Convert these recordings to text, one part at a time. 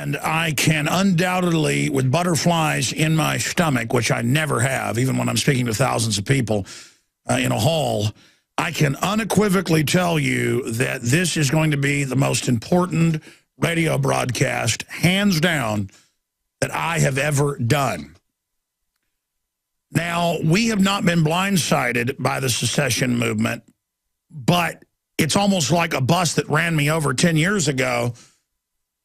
And I can undoubtedly, with butterflies in my stomach, which I never have, even when I'm speaking to thousands of people in a hall, I can unequivocally tell you that this is going to be the most important radio broadcast, hands down, that I have ever done. Now, we have not been blindsided by the secession movement, but it's almost like a bus that ran me over 10 years ago.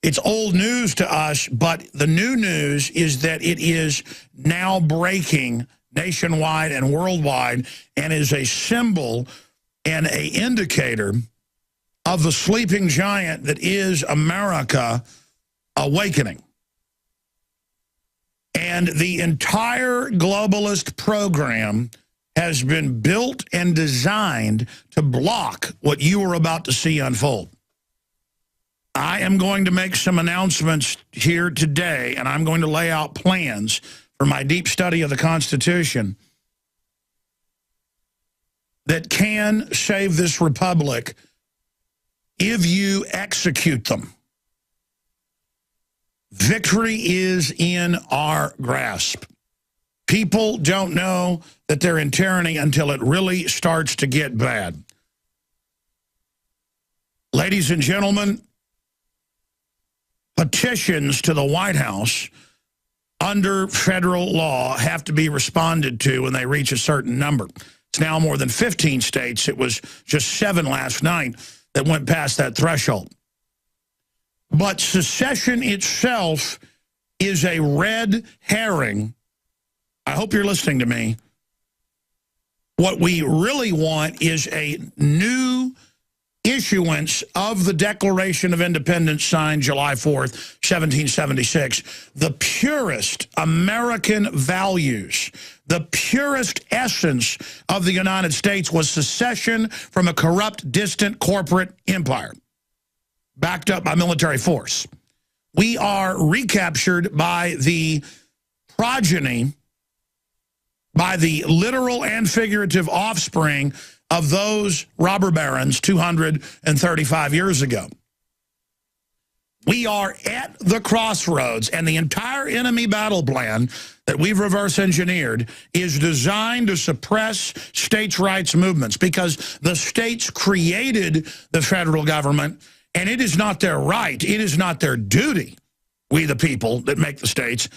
It's old news to us, but the new news is that it is now breaking nationwide and worldwide and is a symbol and an indicator of the sleeping giant that is America awakening. And the entire globalist program has been built and designed to block what you are about to see unfold. I am going to make some announcements here today, and I'm going to lay out plans for my deep study of the Constitution that can save this republic if you execute them. Victory is in our grasp. People don't know that they're in tyranny until it really starts to get bad. Ladies and gentlemen, petitions to the White House under federal law have to be responded to when they reach a certain number. It's now more than 15 states. It was just 7 last night that went past that threshold. But secession itself is a red herring. I hope you're listening to me. What we really want is a new issuance of the Declaration of Independence signed July 4th, 1776. The purest American values, the purest essence of the United States was secession from a corrupt, distant corporate empire, backed up by military force. We are recaptured by the progeny, by the literal and figurative offspring of those robber barons 235 years ago. We are at the crossroads, and the entire enemy battle plan that we've reverse engineered is designed to suppress states' rights movements, because the states created the federal government, and it is not their right, it is not their duty, we the people that make the states.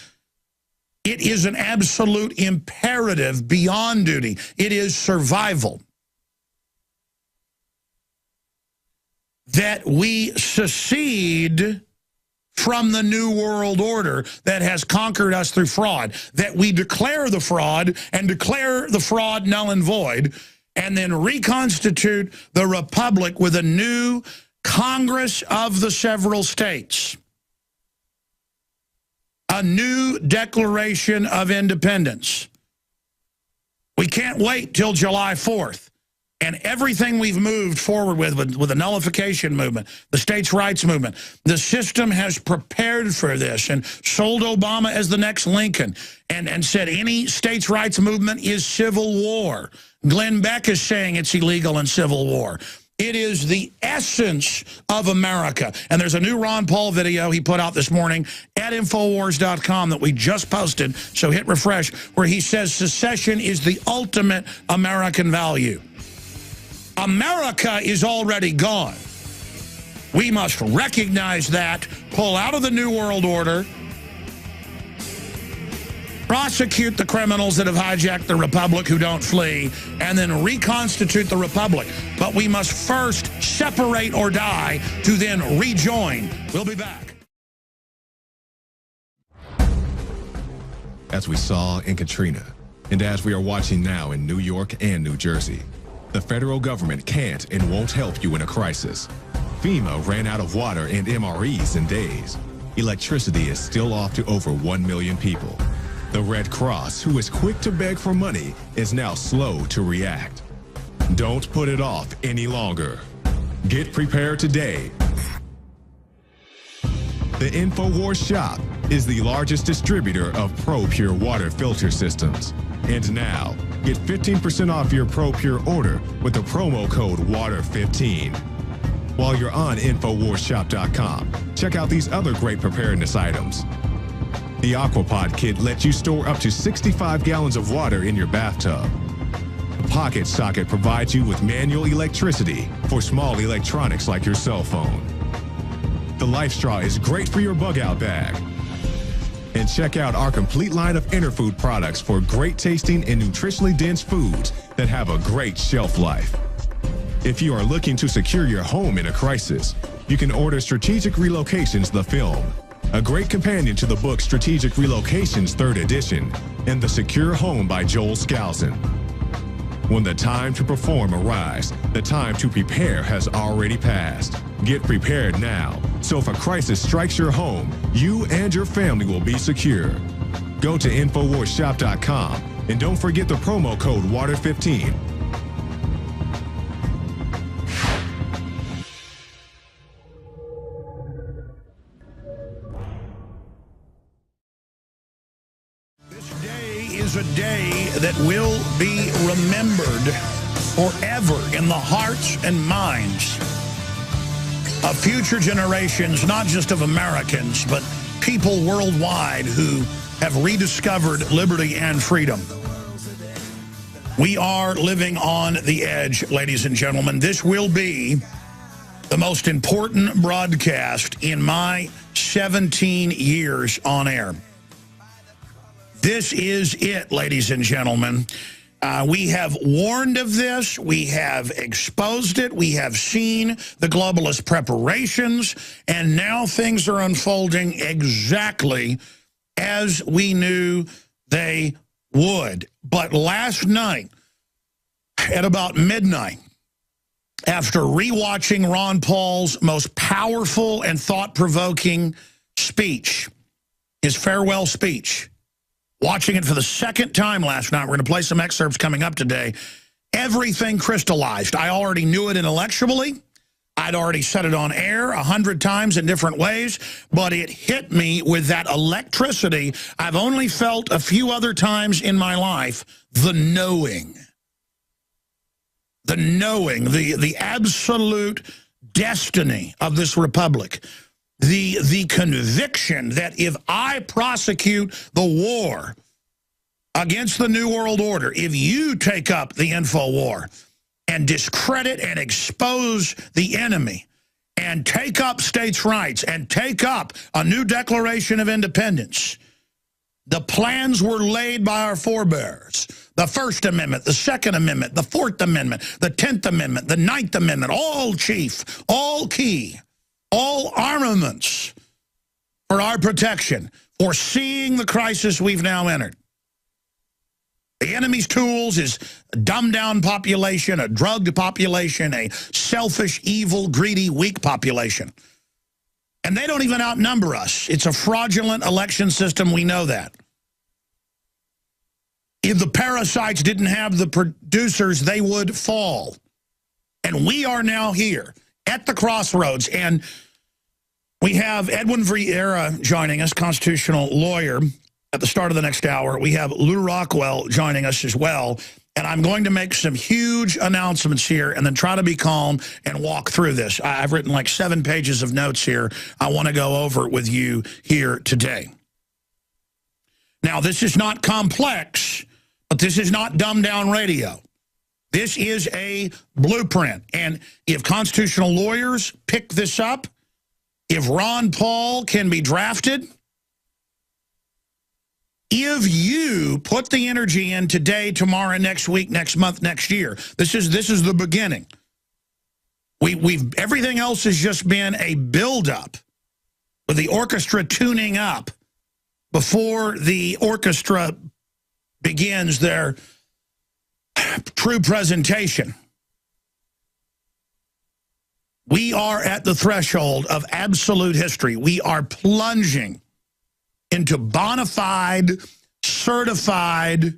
It is an absolute imperative beyond duty. It is survival. That we secede from the New World Order that has conquered us through fraud, that we declare the fraud and declare the fraud null and void, and then reconstitute the republic with a new Congress of the several states, a new Declaration of Independence. We can't wait till July 4th. And everything we've moved forward with the nullification movement, the states' rights movement, the system has prepared for this and sold Obama as the next Lincoln and said any states' rights movement is civil war. Glenn Beck is saying it's illegal in civil war. It is the essence of America. And there's a new Ron Paul video he put out this morning at Infowars.com that we just posted, so hit refresh, where he says secession is the ultimate American value. America is already gone. We must recognize that, pull out of the New World Order, prosecute the criminals that have hijacked the republic who don't flee, and then reconstitute the republic. But we must first separate or die to then rejoin. We'll be back. As we saw in Katrina, and as we are watching now in New York and New Jersey, the federal government can't and won't help you in a crisis. FEMA ran out of water and MREs in days. Electricity is still off to over 1 million people. The Red Cross, who is quick to beg for money, is now slow to react. Don't put it off any longer. Get prepared today. The InfoWars shop is the largest distributor of ProPure water filter systems. And now, get 15% off your ProPure order with the promo code WATER15. While you're on InfoWarsShop.com, check out these other great preparedness items. The Aquapod kit lets you store up to 65 gallons of water in your bathtub. The Pocket Socket provides you with manual electricity for small electronics like your cell phone. The Life Straw is great for your bug-out bag. And check out our complete line of Interfood products for great tasting and nutritionally dense foods that have a great shelf life. If you are looking to secure your home in a crisis, you can order Strategic Relocations, the film, a great companion to the book Strategic Relocations 3rd edition, and The Secure Home by Joel Skousen. When the time to perform arrives, the time to prepare has already passed. Get prepared now, so if a crisis strikes your home, you and your family will be secure. Go to InfoWarsShop.com and don't forget the promo code WATER15. Is a day that will be remembered forever in the hearts and minds of future generations, not just of Americans, but people worldwide who have rediscovered liberty and freedom. We are living on the edge, ladies and gentlemen. This will be the most important broadcast in my 17 years on air. This is it, ladies and gentlemen. We have warned of this. We have exposed it. We have seen the globalist preparations. And now things are unfolding exactly as we knew they would. But last night, at about midnight, after rewatching Ron Paul's most powerful and thought-provoking speech, his farewell speech, watching it for the second time last night, we're going to play some excerpts coming up today, everything crystallized. I already knew it intellectually. I'd already said it on air 100 times in different ways, but it hit me with that electricity I've only felt a few other times in my life, the knowing. The knowing, the absolute destiny of this republic. The conviction that if I prosecute the war against the New World Order, if you take up the info war and discredit and expose the enemy and take up states' rights and take up a new Declaration of Independence, the plans were laid by our forebears. The First Amendment, the Second Amendment, the Fourth Amendment, the 10th Amendment, the Ninth Amendment, all chief, all key. All armaments for our protection, foreseeing the crisis we've now entered. The enemy's tools is a dumbed-down population, a drugged population, a selfish, evil, greedy, weak population. And they don't even outnumber us. It's a fraudulent election system. We know that. If the parasites didn't have the producers, they would fall. And we are now here at the crossroads, and we have Edwin Vieira joining us, constitutional lawyer, at the start of the next hour. We have Lew Rockwell joining us as well, and I'm going to make some huge announcements here and then try to be calm and walk through this. I've written like 7 pages of notes here I want to go over with you here today. Now, this is not complex, but this is not dumbed-down radio. This is a blueprint, and if constitutional lawyers pick this up, if Ron Paul can be drafted, if you put the energy in today, tomorrow, next week, next month, next year, this is the beginning. Everything else has just been a buildup with the orchestra tuning up before the orchestra begins their true presentation. We are at the threshold of absolute history. We are plunging into bona fide, certified,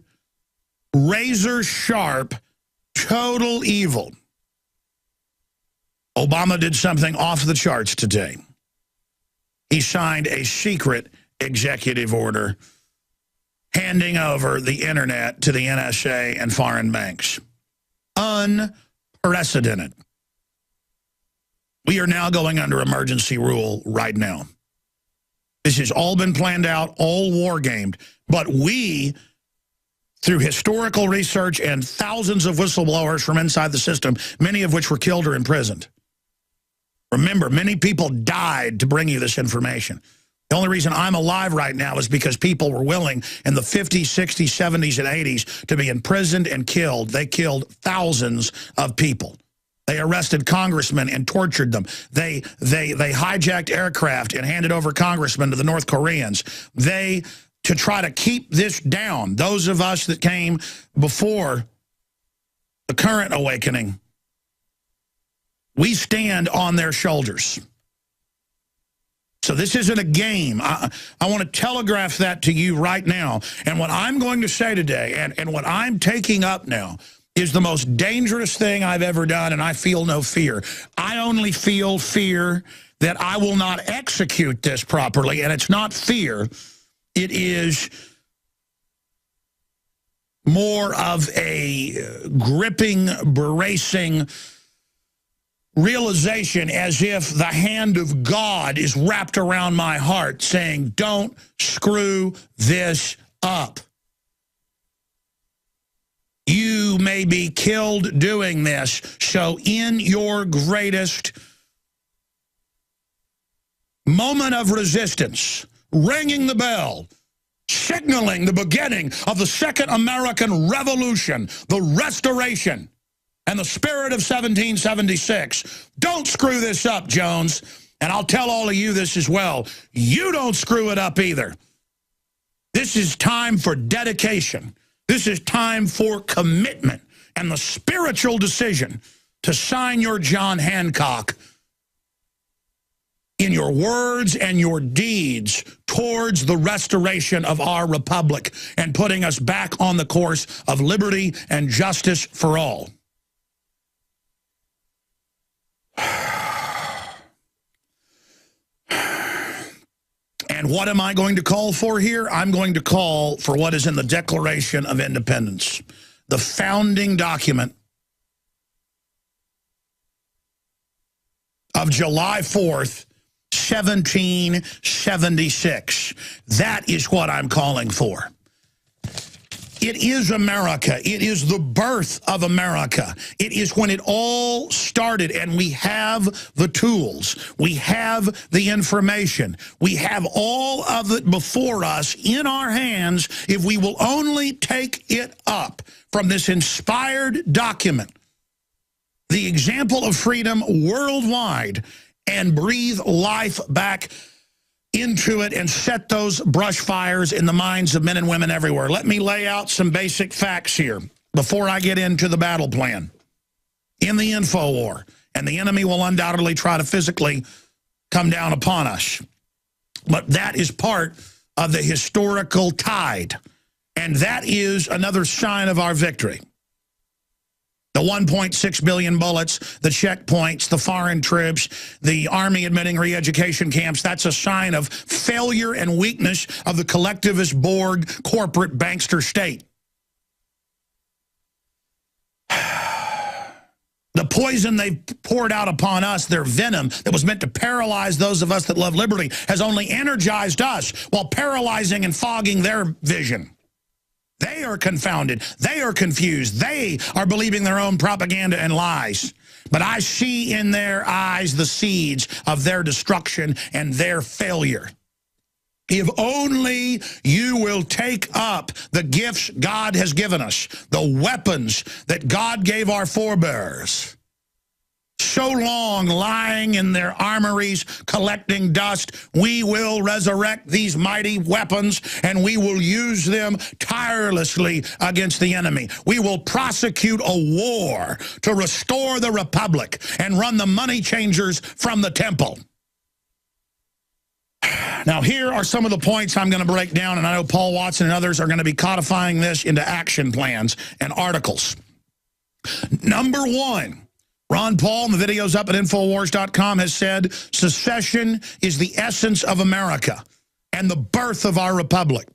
razor-sharp, total evil. Obama did something off the charts today. He signed a secret executive order handing over the internet to the NSA and foreign banks. Unprecedented. We are now going under emergency rule right now. This has all been planned out, all war gamed. But we, through historical research and thousands of whistleblowers from inside the system, many of which were killed or imprisoned. Remember, many people died to bring you this information. The only reason I'm alive right now is because people were willing in the 50s, 60s, 70s, and 80s to be imprisoned and killed. They killed thousands of people. They arrested congressmen and tortured them. They hijacked aircraft and handed over congressmen to the North Koreans. To try to keep this down, those of us that came before the current awakening, we stand on their shoulders. So this isn't a game. I want to telegraph that to you right now. And what I'm going to say today, and what I'm taking up now, is the most dangerous thing I've ever done, and I feel no fear. I only feel fear that I will not execute this properly, and it's not fear. It is more of a gripping, bracing realization, as if the hand of God is wrapped around my heart saying, don't screw this up. You may be killed doing this, so in your greatest moment of resistance, ringing the bell, signaling the beginning of the Second American Revolution, the Restoration, and the spirit of 1776. Don't screw this up, Jones. And I'll tell all of you this as well. You don't screw it up either. This is time for dedication. This is time for commitment and the spiritual decision to sign your John Hancock in your words and your deeds towards the restoration of our republic and putting us back on the course of liberty and justice for all. And what am I going to call for here? I'm going to call for what is in the Declaration of Independence, the founding document of July 4th, 1776. That is what I'm calling for. It is America. It is the birth of America. It is when it all started, and we have the tools. We have the information. We have all of it before us in our hands if we will only take it up from this inspired document, the example of freedom worldwide, and breathe life back into it and set those brush fires in the minds of men and women everywhere. Let me lay out some basic facts here before I get into the battle plan. In the info war, and the enemy will undoubtedly try to physically come down upon us, but that is part of the historical tide, and that is another sign of our victory. The 1.6 billion bullets, the checkpoints, the foreign troops, the Army admitting re-education camps, that's a sign of failure and weakness of the collectivist Borg corporate bankster state. The poison they poured out upon us, their venom that was meant to paralyze those of us that love liberty, has only energized us while paralyzing and fogging their vision. They are confounded. They are confused. They are believing their own propaganda and lies. But I see in their eyes the seeds of their destruction and their failure. If only you will take up the gifts God has given us, the weapons that God gave our forebears, so long lying in their armories collecting dust, we will resurrect these mighty weapons and we will use them tirelessly against the enemy. We will prosecute a war to restore the republic and run the money changers from the temple. Now, here are some of the points I'm going to break down, and I know Paul Watson and others are going to be codifying this into action plans and articles. Number one, Ron Paul, in the videos up at Infowars.com, has said secession is the essence of America and the birth of our republic.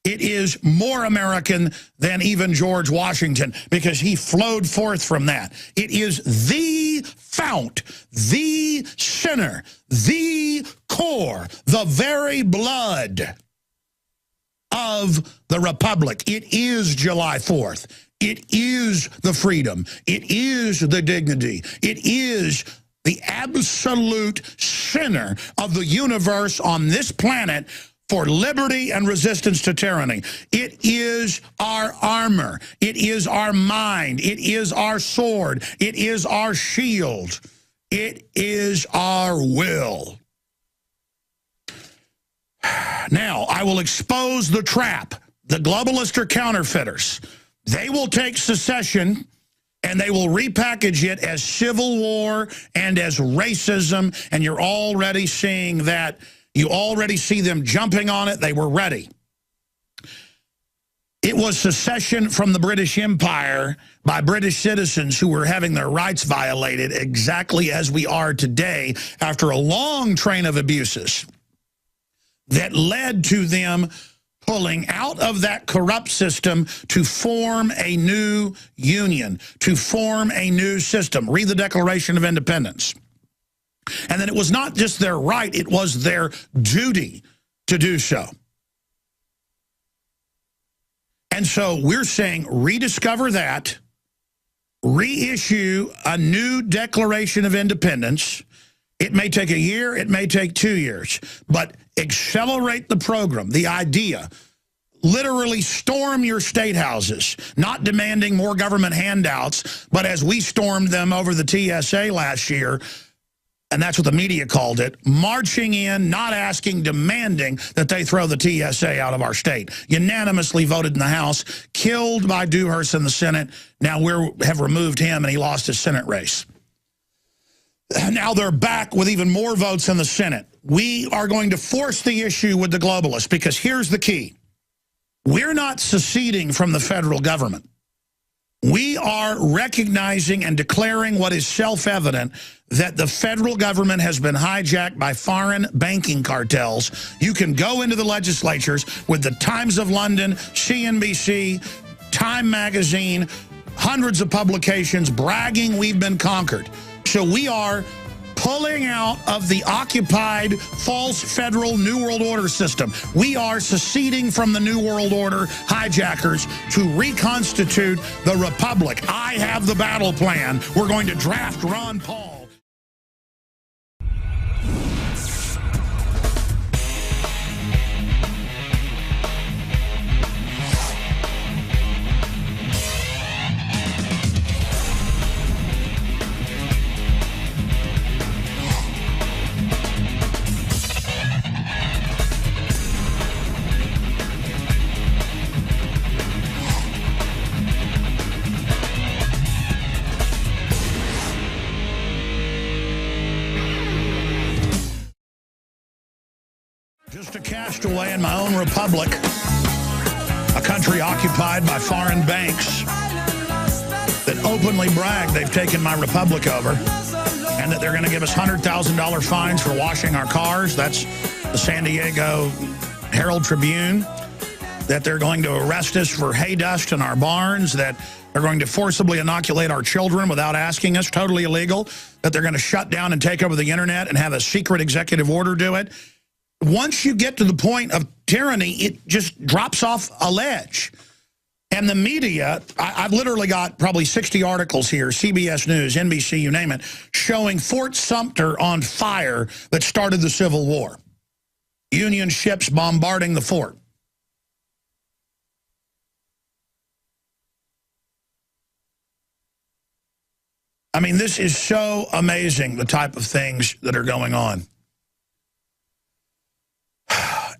It is more American than even George Washington because he flowed forth from that. It is the fount, the center, the core, the very blood of the republic. It is July 4th. It is the freedom. It is the dignity. It is the absolute center of the universe on this planet for liberty and resistance to tyranny. It is our armor. It is our mind. It is our sword. It is our shield. It is our will. Now, I will expose the trap. The globalists are counterfeiters. They will take secession and they will repackage it as civil war and as racism, and you're already seeing that. You already see them jumping on it. They were ready. It was secession from the British Empire by British citizens who were having their rights violated, exactly as we are today, after a long train of abuses that led to them pulling out of that corrupt system to form a new union, to form a new system. Read the Declaration of Independence. And then it was not just their right, it was their duty to do so. And so we're saying rediscover that, reissue a new Declaration of Independence. It may take a year, it may take 2 years, but accelerate the program, the idea. Literally storm your state houses, not demanding more government handouts, but as we stormed them over the TSA last year, and that's what the media called it, marching in, not asking, demanding that they throw the TSA out of our state. Unanimously voted in the House, killed by Dewhurst in the Senate. Now we have removed him and he lost his Senate race. Now they're back with even more votes in the Senate. We are going to force the issue with the globalists because here's the key. We're not seceding from the federal government. We are recognizing and declaring what is self-evident, that the federal government has been hijacked by foreign banking cartels. You can go into the legislatures with the Times of London, CNBC, Time Magazine, hundreds of publications bragging we've been conquered. So we are pulling out of the occupied false federal New World Order system. We are seceding from the New World Order hijackers to reconstitute the Republic. I have the battle plan. We're going to draft Ron Paul. Just a castaway in my own republic, a country occupied by foreign banks that openly brag they've taken my republic over, and that they're going to give us $100,000 fines for washing our cars. That's the San Diego Herald Tribune. That they're going to arrest us for hay dust in our barns, that they're going to forcibly inoculate our children without asking us, totally illegal, that they're going to shut down and take over the internet and have a secret executive order do it. Once you get to the point of tyranny, it just drops off a ledge. And the media, I've literally got probably 60 articles here, CBS News, NBC, you name it, showing Fort Sumter on fire that started the Civil War. Union ships bombarding the fort. I mean, this is so amazing, the type of things that are going on.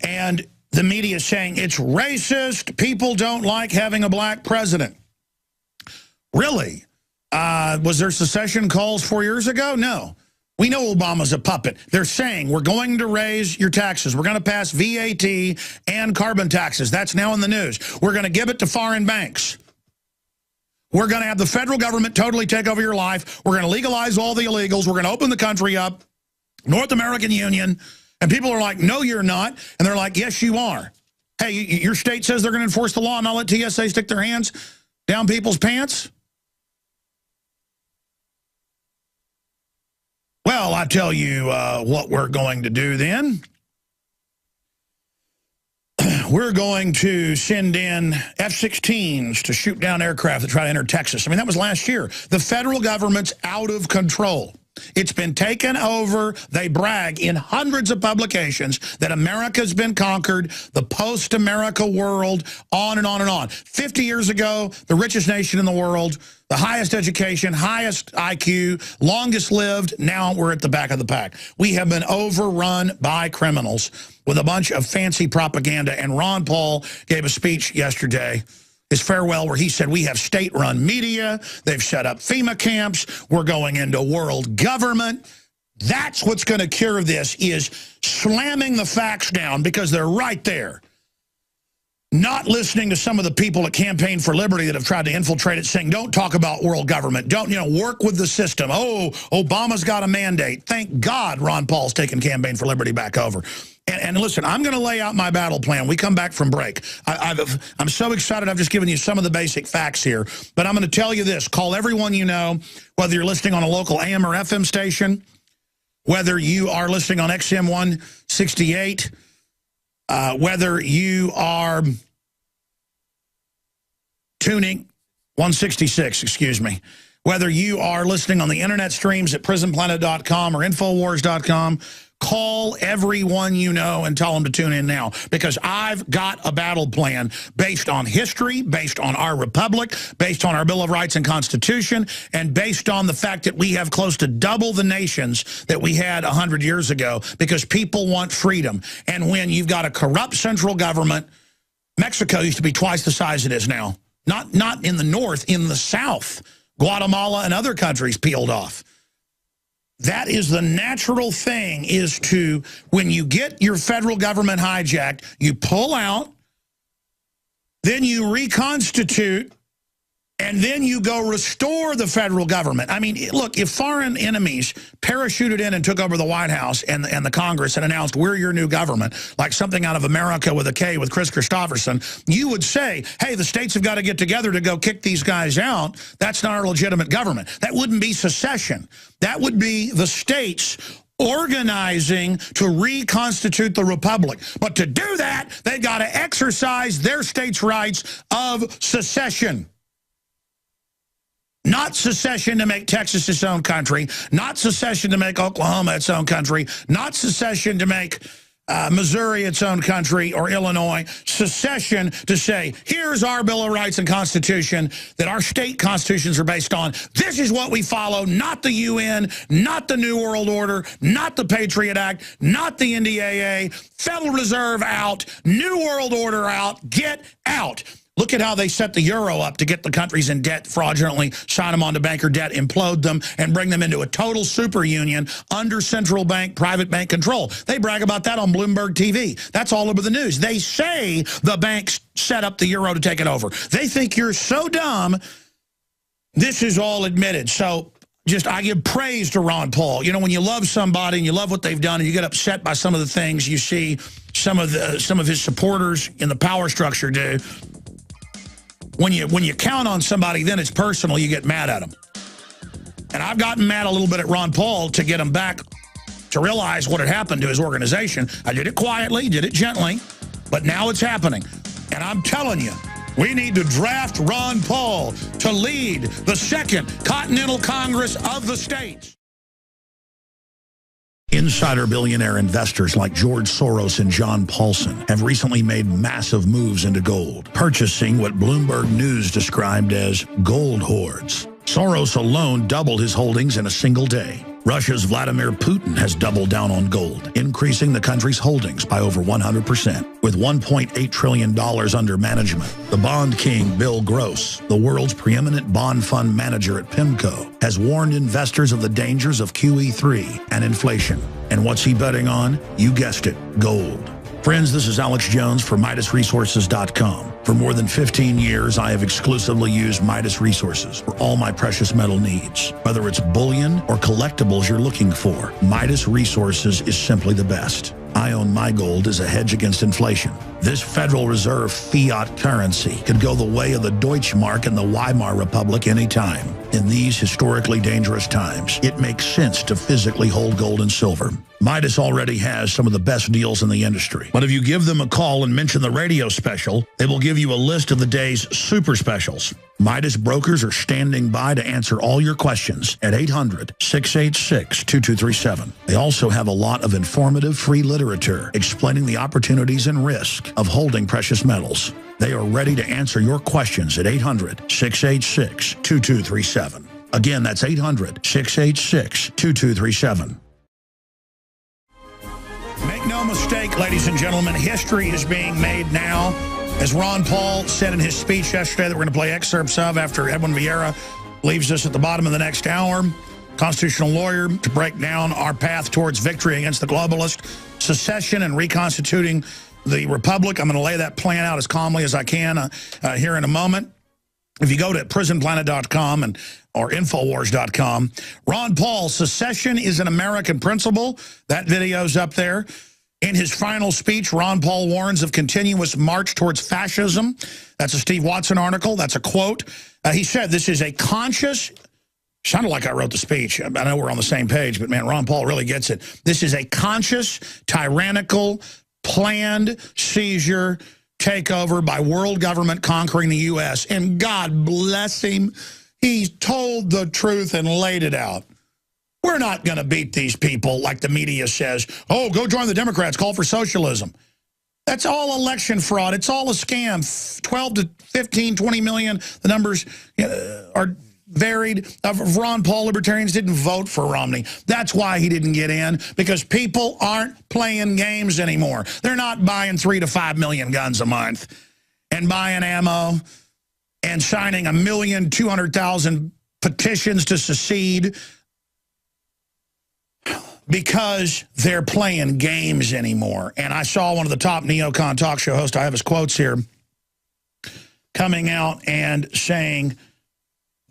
And the media is saying it's racist. People don't like having a black president. Really? Was there secession calls 4 years ago? No. We know Obama's a puppet. They're saying we're going to raise your taxes. We're going to pass VAT and carbon taxes. That's now in the news. We're going to give it to foreign banks. We're going to have the federal government totally take over your life. We're going to legalize all the illegals. We're going to open the country up. North American Union. And people are like, no, you're not. And they're like, yes, you are. Hey, your state says they're going to enforce the law and not let TSA stick their hands down people's pants? Well, I tell you what we're going to do then. We're going to send in F-16s to shoot down aircraft that try to enter Texas. I mean, that was last year. The federal government's out of control. It's been taken over. They brag in hundreds of publications that America's been conquered, the post-America world, on and on and on. 50 years ago, the richest nation in the world, the highest education, highest IQ, longest lived. Now we're at the back of the pack. We have been overrun by criminals with a bunch of fancy propaganda. And Ron Paul gave a speech yesterday, his farewell, where he said, we have state-run media. They've set up FEMA camps. We're going into world government. That's what's going to cure this, is slamming the facts down, because they're right there. Not listening to some of the people at Campaign for Liberty that have tried to infiltrate it, saying, don't talk about world government. Don't, work with the system. Oh, Obama's got a mandate. Thank God Ron Paul's taking Campaign for Liberty back over. And listen, I'm going to lay out my battle plan. We come back from break. I'm so excited. I've just given you some of the basic facts here. But I'm going to tell you this. Call everyone you know, whether you're listening on a local AM or FM station, whether you are listening on XM 168, whether you are tuning, 166, excuse me, whether you are listening on the internet streams at prisonplanet.com or Infowars.com, call everyone you know and tell them to tune in now, because I've got a battle plan based on history, based on our republic, based on our Bill of Rights and Constitution, and based on the fact that we have close to double the nations that we had 100 years ago, because people want freedom. And when you've got a corrupt central government, Mexico used to be twice the size it is now. Not in the north, in the south. Guatemala and other countries peeled off. That is the natural thing, is to, when you get your federal government hijacked, you pull out, then you reconstitute, and then you go restore the federal government. I mean, look, if foreign enemies parachuted in and took over the White House and the Congress and announced, we're your new government, like something out of America with a K with Chris Christopherson, you would say, hey, the states have got to get together to go kick these guys out. That's not our legitimate government. That wouldn't be secession. That would be the states organizing to reconstitute the republic. But to do that, they've got to exercise their states' rights of secession. Not secession to make Texas its own country, not secession to make Oklahoma its own country, not secession to make Missouri its own country, or Illinois. Secession to say, here's our Bill of Rights and Constitution that our state constitutions are based on. This is what we follow, not the UN, not the New World Order, not the Patriot Act, not the NDAA, Federal Reserve out, New World Order out, get out. Look at how they set the euro up to get the countries in debt fraudulently, sign them onto banker debt, implode them, and bring them into a total super union under central bank, private bank control. They brag about that on Bloomberg TV. That's all over the news. They say the banks set up the euro to take it over. They think you're so dumb. This is all admitted. So I give praise to Ron Paul. You know, when you love somebody and you love what they've done and you get upset by some of the things you see some of his supporters in the power structure do, when you count on somebody, then it's personal. You get mad at them. And I've gotten mad a little bit at Ron Paul to get him back to realize what had happened to his organization. I did it quietly, did it gently, but now it's happening. And I'm telling you, we need to draft Ron Paul to lead the Second Continental Congress of the States. Insider billionaire investors like George Soros and John Paulson have recently made massive moves into gold, purchasing what Bloomberg News described as gold hoards. Soros alone doubled his holdings in a single day. Russia's Vladimir Putin has doubled down on gold, increasing the country's holdings by over 100%. With $1.8 trillion under management, the bond king Bill Gross, the world's preeminent bond fund manager at PIMCO, has warned investors of the dangers of QE3 and inflation. And what's he betting on? You guessed it, gold. Friends, this is Alex Jones for MidasResources.com. For more than 15 years, I have exclusively used Midas Resources for all my precious metal needs. Whether it's bullion or collectibles you're looking for, Midas Resources is simply the best. I own my gold as a hedge against inflation. This Federal Reserve fiat currency could go the way of the Deutschmark and the Weimar Republic anytime. In these historically dangerous times, it makes sense to physically hold gold and silver. Midas already has some of the best deals in the industry. But if you give them a call and mention the radio special, they will give you a list of the day's super specials. Midas brokers are standing by to answer all your questions at 800-686-2237. They also have a lot of informative free literature explaining the opportunities and risk of holding precious metals. They are ready to answer your questions at 800-686-2237. Again, that's 800-686-2237. Make no mistake, ladies and gentlemen, history is being made now. As Ron Paul said in his speech yesterday that we're going to play excerpts of after Edwin Vieira leaves us at the bottom of the next hour, constitutional lawyer, to break down our path towards victory against the globalist secession and reconstituting the republic. I'm going to lay that plan out as calmly as I can here in a moment. If you go to prisonplanet.com or Infowars.com, Ron Paul, secession is an American principle. That video's up there. In his final speech, Ron Paul warns of continuous march towards fascism. That's a Steve Watson article. That's a quote. He said, this is a conscious, sounded like I wrote the speech. I know we're on the same page, but man, Ron Paul really gets it. This is a conscious, tyrannical, planned seizure, takeover by world government conquering the U.S. And God bless him, he's told the truth and laid it out. We're not going to beat these people like the media says. Oh, go join the Democrats, call for socialism. That's all election fraud. It's all a scam. 12 to 15, 20 million, the numbers are varied. Of Ron Paul libertarians didn't vote for Romney. That's why he didn't get in, because people aren't playing games anymore. They're not buying 3 to 5 million guns a month and buying ammo and signing 1,200,000 petitions to secede because they're playing games anymore. And I saw one of the top neocon talk show hosts, I have his quotes here, coming out and saying,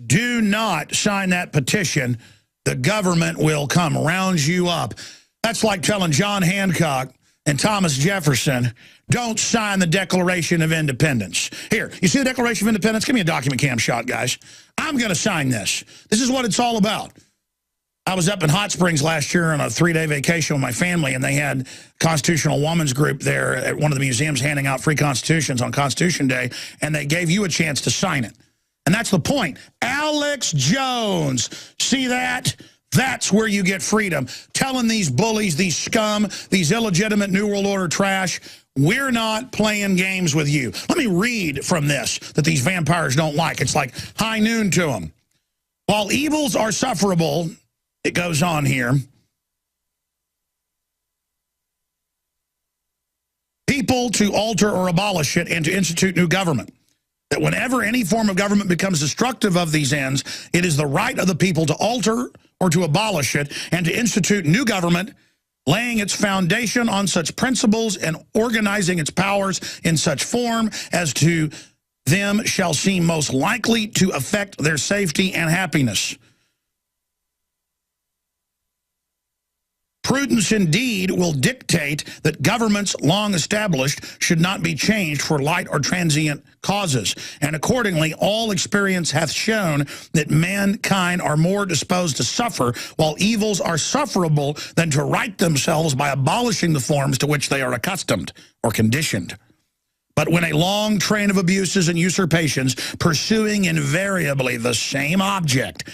do not sign that petition. The government will come round you up. That's like telling John Hancock and Thomas Jefferson, don't sign the Declaration of Independence. Here, you see the Declaration of Independence? Give me a document cam shot, guys. I'm going to sign this. This is what it's all about. I was up in Hot Springs last year on a 3-day vacation with my family, and they had Constitutional Women's Group there at one of the museums handing out free constitutions on Constitution Day, and they gave you a chance to sign it. And that's the point. Alex Jones, see that? That's where you get freedom. Telling these bullies, these scum, these illegitimate New World Order trash, we're not playing games with you. Let me read from this that these vampires don't like. It's like high noon to them. While evils are sufferable, it goes on here, people to alter or abolish it and to institute new government. That whenever any form of government becomes destructive of these ends, it is the right of the people to alter or to abolish it and to institute new government, laying its foundation on such principles and organizing its powers in such form as to them shall seem most likely to affect their safety and happiness. Prudence indeed will dictate that governments long established should not be changed for light or transient causes. And accordingly, all experience hath shown that mankind are more disposed to suffer, while evils are sufferable, than to right themselves by abolishing the forms to which they are accustomed or conditioned. But when a long train of abuses and usurpations, pursuing invariably the same object,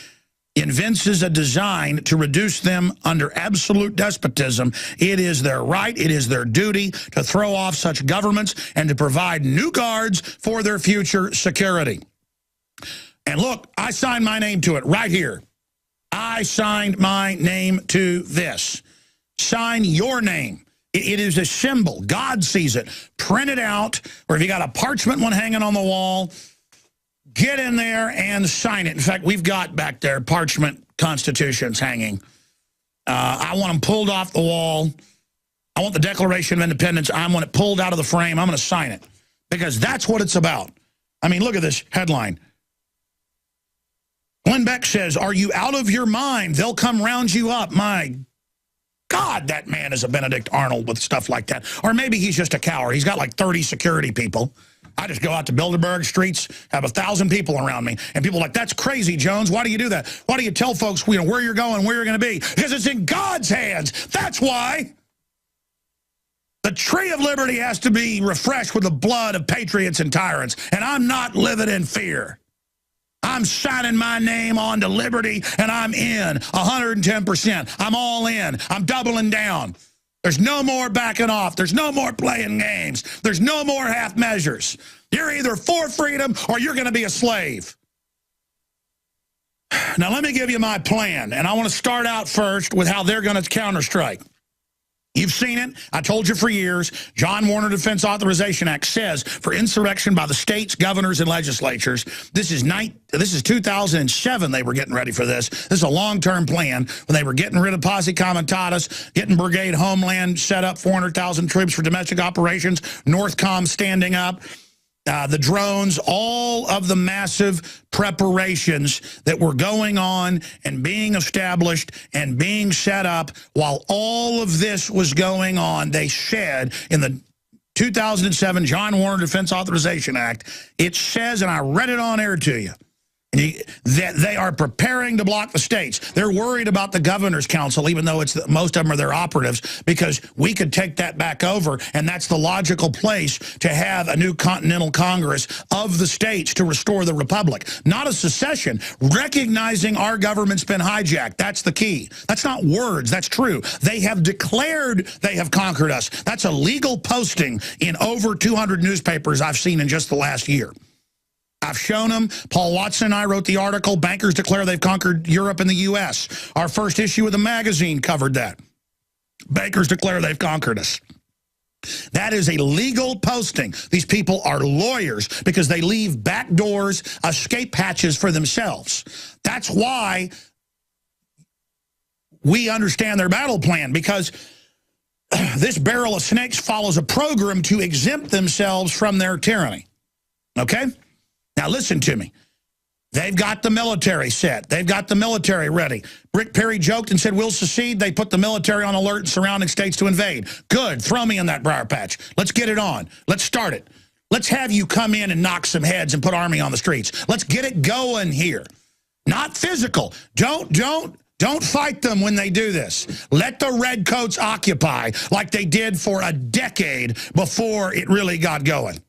evinces a design to reduce them under absolute despotism, it is their right, it is their duty to throw off such governments and to provide new guards for their future security. And look, I signed my name to it right here. I signed my name to this. Sign your name. It is a symbol. God sees it. Print it out, or if you got a parchment one hanging on the wall, get in there and sign it. In fact, we've got back there parchment constitutions hanging. I want them pulled off the wall. I want the Declaration of Independence. I want it pulled out of the frame. I'm going to sign it because that's what it's about. I mean, look at this headline. Glenn Beck says, are you out of your mind? They'll come round you up. My God, that man is a Benedict Arnold with stuff like that. Or maybe he's just a coward. He's got like 30 security people. I just go out to Bilderberg streets, have 1,000 people around me, and people are like, that's crazy, Jones. Why do you do that? Why do you tell folks where you're going, where you're going to be? Because it's in God's hands. That's why. The tree of liberty has to be refreshed with the blood of patriots and tyrants, and I'm not living in fear. I'm signing my name on to liberty, and I'm in 110%. I'm all in. I'm doubling down. There's no more backing off. There's no more playing games. There's no more half measures. You're either for freedom or you're going to be a slave. Now, let me give you my plan, and I want to start out first with how they're going to counterstrike. You've seen it. I told you for years. John Warner Defense Authorization Act says for insurrection by the states, governors, and legislatures. This is 2007 they were getting ready for this. This is a long-term plan when they were getting rid of Posse Comitatus, getting Brigade Homeland set up, 400,000 troops for domestic operations, Northcom standing up. The drones, all of the massive preparations that were going on and being established and being set up while all of this was going on, they said in the 2007 John Warner Defense Authorization Act, it says, and I read it on air to you, that they are preparing to block the states. They're worried about the governor's council, even though most of them are their operatives, because we could take that back over, and that's the logical place to have a new continental Congress of the states to restore the republic. Not a secession, recognizing our government's been hijacked. That's the key. That's not words. That's true. They have declared they have conquered us. That's a legal posting in over 200 newspapers I've seen in just the last year. I've shown them. Paul Watson and I wrote the article, Bankers Declare They've Conquered Europe and the U.S. Our first issue of the magazine covered that. Bankers declare they've conquered us. That is a legal posting. These people are lawyers because they leave back doors, escape hatches for themselves. That's why we understand their battle plan, because this barrel of snakes follows a program to exempt themselves from their tyranny. Okay? Now listen to me. They've got the military set. They've got the military ready. Rick Perry joked and said, we'll secede. They put the military on alert in surrounding states to invade. Good. Throw me in that briar patch. Let's get it on. Let's start it. Let's have you come in and knock some heads and put army on the streets. Let's get it going here. Not physical. Don't fight them when they do this. Let the redcoats occupy like they did for a decade before it really got going.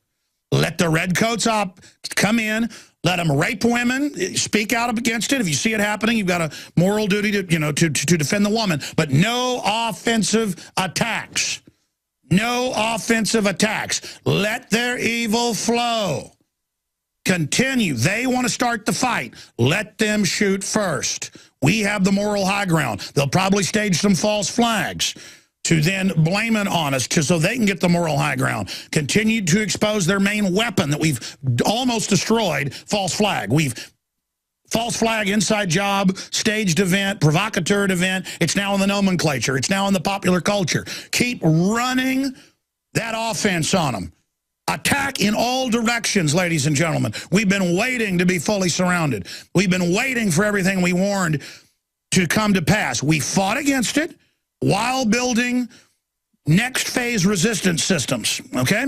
Let the redcoats come in. Let them rape women. Speak out against it. If you see it happening, you've got a moral duty to defend the woman. But no offensive attacks. No offensive attacks. Let their evil flow. Continue. They want to start the fight. Let them shoot first. We have the moral high ground. They'll probably stage some false flags to then blame it on us so they can get the moral high ground. Continue to expose their main weapon that we've almost destroyed, false flag. False flag, inside job, staged event, provocateur event. It's now in the nomenclature. It's now in the popular culture. Keep running that offense on them. Attack in all directions, ladies and gentlemen. We've been waiting to be fully surrounded. We've been waiting for everything we warned to come to pass. We fought against it while building next phase resistance systems, okay?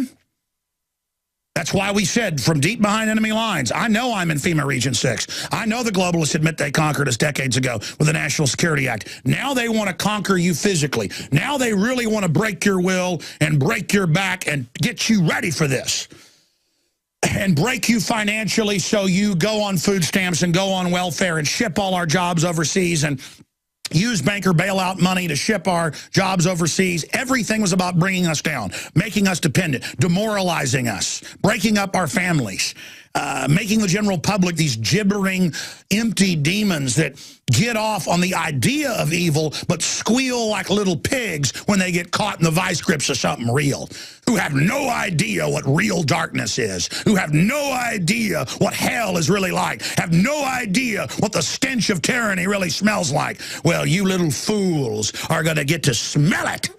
That's why we said from deep behind enemy lines, I know I'm in FEMA Region 6. I know the globalists admit they conquered us decades ago with the National Security Act. Now they want to conquer you physically. Now they really want to break your will and break your back and get you ready for this. And break you financially so you go on food stamps and go on welfare and ship all our jobs overseas and use banker bailout money to ship our jobs overseas. Everything was about bringing us down, making us dependent, demoralizing us, breaking up our families, making the general public these gibbering, empty demons that get off on the idea of evil but squeal like little pigs when they get caught in the vice grips of something real, who have no idea what real darkness is, who have no idea what hell is really like, have no idea what the stench of tyranny really smells like. Well, you little fools are going to get to smell it.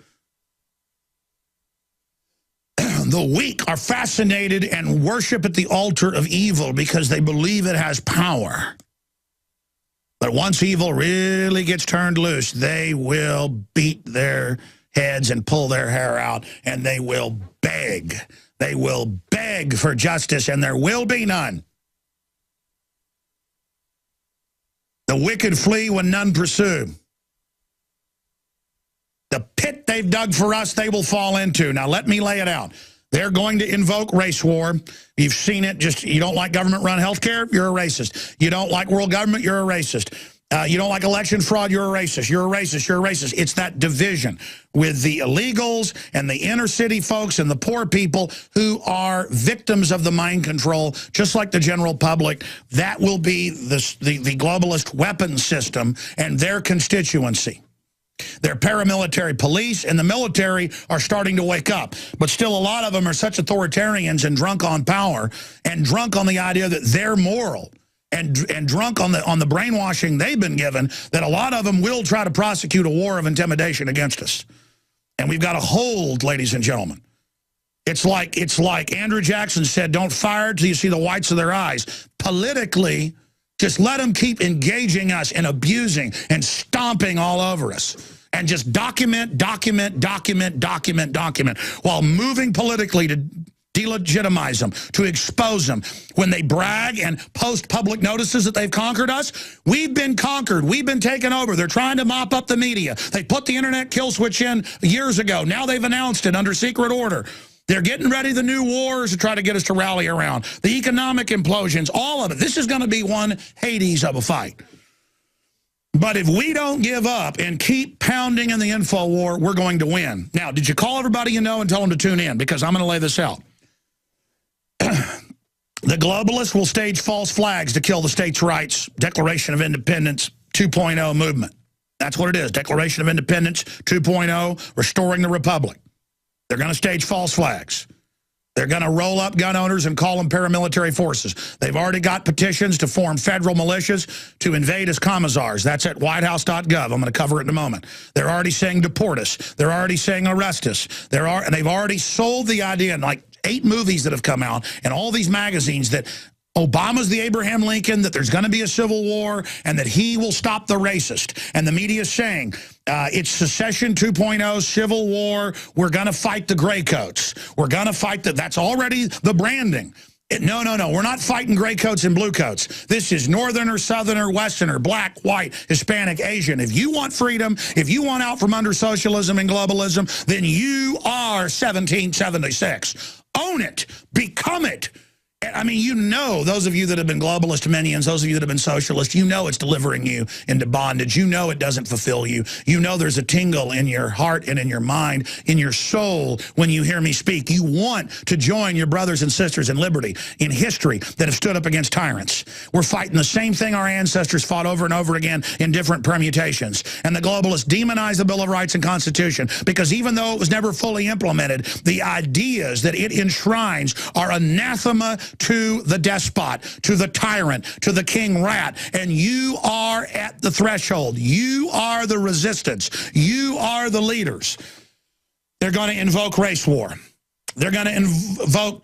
The weak are fascinated and worship at the altar of evil because they believe it has power. But once evil really gets turned loose, they will beat their heads and pull their hair out, and they will beg They will beg for justice, and there will be none. The wicked flee when none pursue. The pit they've dug for us, they will fall into. Now, let me lay it out. They're going to invoke race war. You've seen it. Just, you don't like government-run health care? You're a racist. You don't like world government? You're a racist. You don't like election fraud? You're a racist. You're a racist. You're a racist. It's that division with the illegals and the inner city folks and the poor people who are victims of the mind control, just like the general public. That will be the globalist weapon system and their constituency. Their paramilitary police and the military are starting to wake up. But still, a lot of them are such authoritarians and drunk on power and drunk on the idea that they're moral and drunk on the brainwashing they've been given, that a lot of them will try to prosecute a war of intimidation against us. And we've got to hold, ladies and gentlemen. It's like Andrew Jackson said, don't fire till you see the whites of their eyes. Politically, just let them keep engaging us and abusing and stomping all over us. And just document, while moving politically to delegitimize them, to expose them. When they brag and post public notices that they've conquered us, we've been conquered. We've been taken over. They're trying to mop up the media. They put the internet kill switch in years ago. Now they've announced it under secret order. They're getting ready the new wars to try to get us to rally around. The economic implosions, all of it. This is going to be one Hades of a fight. But if we don't give up and keep pounding in the info war, we're going to win. Now, did you call everybody you know and tell them to tune in? Because I'm going to lay this out. The globalists will stage false flags to kill the states' rights Declaration of Independence 2.0 movement. That's what it is, Declaration of Independence 2.0, restoring the republic. They're going to stage false flags. They're going to roll up gun owners and call them paramilitary forces. They've already got petitions to form federal militias to invade as commissars. That's at whitehouse.gov. I'm going to cover it in a moment. They're already saying deport us. They're already saying arrest us. And they've already sold the idea in like 8 movies that have come out and all these magazines that Obama's the Abraham Lincoln, that there's going to be a civil war, and that he will stop the racist. And the media is saying it's secession 2.0, civil war. We're going to fight the gray coats. We're going to fight that's already the branding. No. We're not fighting gray coats and blue coats. This is northerner, southerner, westerner, black, white, Hispanic, Asian. If you want freedom, if you want out from under socialism and globalism, then you are 1776. Own it. Become it. I mean, you know, those of you that have been globalist minions, those of you that have been socialist, you know it's delivering you into bondage. You know it doesn't fulfill you. You know there's a tingle in your heart and in your mind, in your soul when you hear me speak. You want to join your brothers and sisters in liberty, in history, that have stood up against tyrants. We're fighting the same thing our ancestors fought over and over again in different permutations. And the globalists demonize the Bill of Rights and Constitution because even though it was never fully implemented, the ideas that it enshrines are anathema to the despot, to the tyrant, to the king rat. And you are at the threshold. You are the resistance. You are the leaders. They're going to invoke race war. They're going to invoke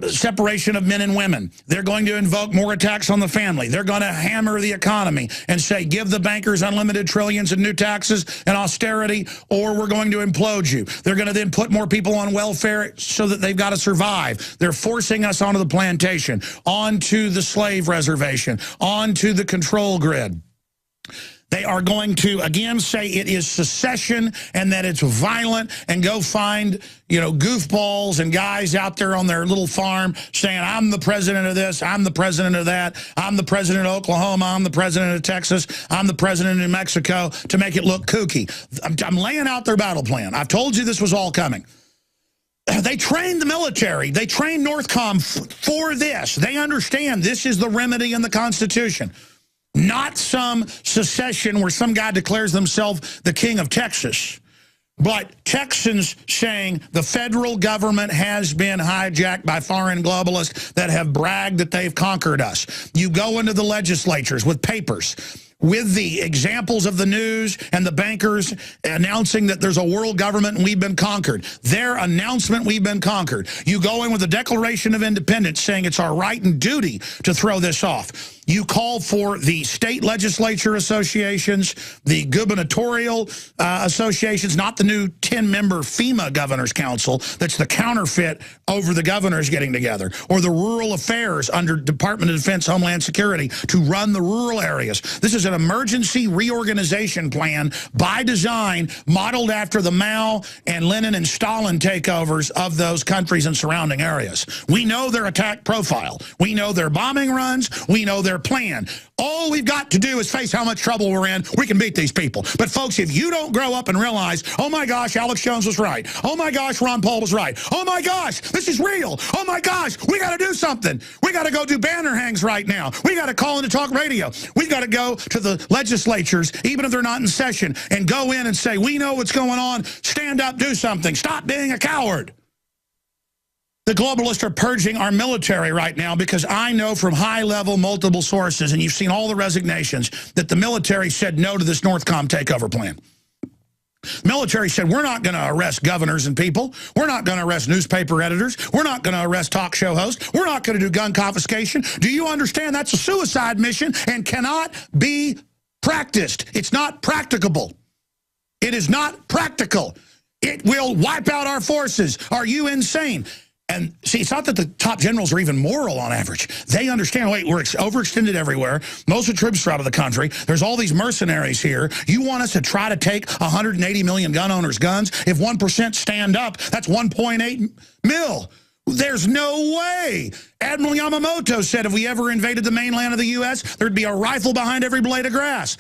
separation of men and women. They're going to invoke more attacks on the family. They're going to hammer the economy and say, give the bankers unlimited trillions in new taxes and austerity, or we're going to implode you. They're going to then put more people on welfare so that they've got to survive. They're forcing us onto the plantation, onto the slave reservation, onto the control grid. They are going to, again, say it is secession and that it's violent, and go find, you know, goofballs and guys out there on their little farm saying, I'm the president of this, I'm the president of that, I'm the president of Oklahoma, I'm the president of Texas, I'm the president of New Mexico, to make it look kooky. I'm laying out their battle plan. I've told you this was all coming. They trained the military. They trained Northcom for this. They understand this is the remedy in the Constitution. Not some secession where some guy declares themselves the king of Texas, but Texans saying the federal government has been hijacked by foreign globalists that have bragged that they've conquered us. You go into the legislatures with papers with the examples of the news and the bankers announcing that there's a world government and we've been conquered. Their announcement, we've been conquered. You go in with the Declaration of Independence saying it's our right and duty to throw this off. You call for the state legislature associations, the gubernatorial associations, not the new 10-member FEMA Governor's Council that's the counterfeit over the governors getting together, or the rural affairs under Department of Defense Homeland Security to run the rural areas. This is an emergency reorganization plan by design, modeled after the Mao and Lenin and Stalin takeovers of those countries and surrounding areas. We know their attack profile. We know their bombing runs. We know their plan. All we've got to do is face how much trouble we're in. We can beat these people. But folks, if you don't grow up and realize, oh my gosh, Alex Jones was right. Oh my gosh, Ron Paul was right. Oh my gosh, this is real. Oh my gosh, we got to do something. We got to go do banner hangs right now. We got to call into talk radio. We got to go to the legislatures, even if they're not in session, and go in and say, we know what's going on. Stand up, do something. Stop being a coward. The globalists are purging our military right now because I know from high-level multiple sources, and you've seen all the resignations, that the military said no to this Northcom takeover plan. The military said, we're not going to arrest governors and people. We're not going to arrest newspaper editors. We're not going to arrest talk show hosts. We're not going to do gun confiscation. Do you understand that's a suicide mission and cannot be practiced? It's not practicable. It is not practical. It will wipe out our forces. Are you insane? And see, it's not that the top generals are even moral on average. They understand, wait, we're overextended everywhere. Most of the troops are out of the country. There's all these mercenaries here. You want us to try to take 180 million gun owners' guns? If 1% stand up, that's 1.8 mil. There's no way. Admiral Yamamoto said if we ever invaded the mainland of the U.S., there'd be a rifle behind every blade of grass.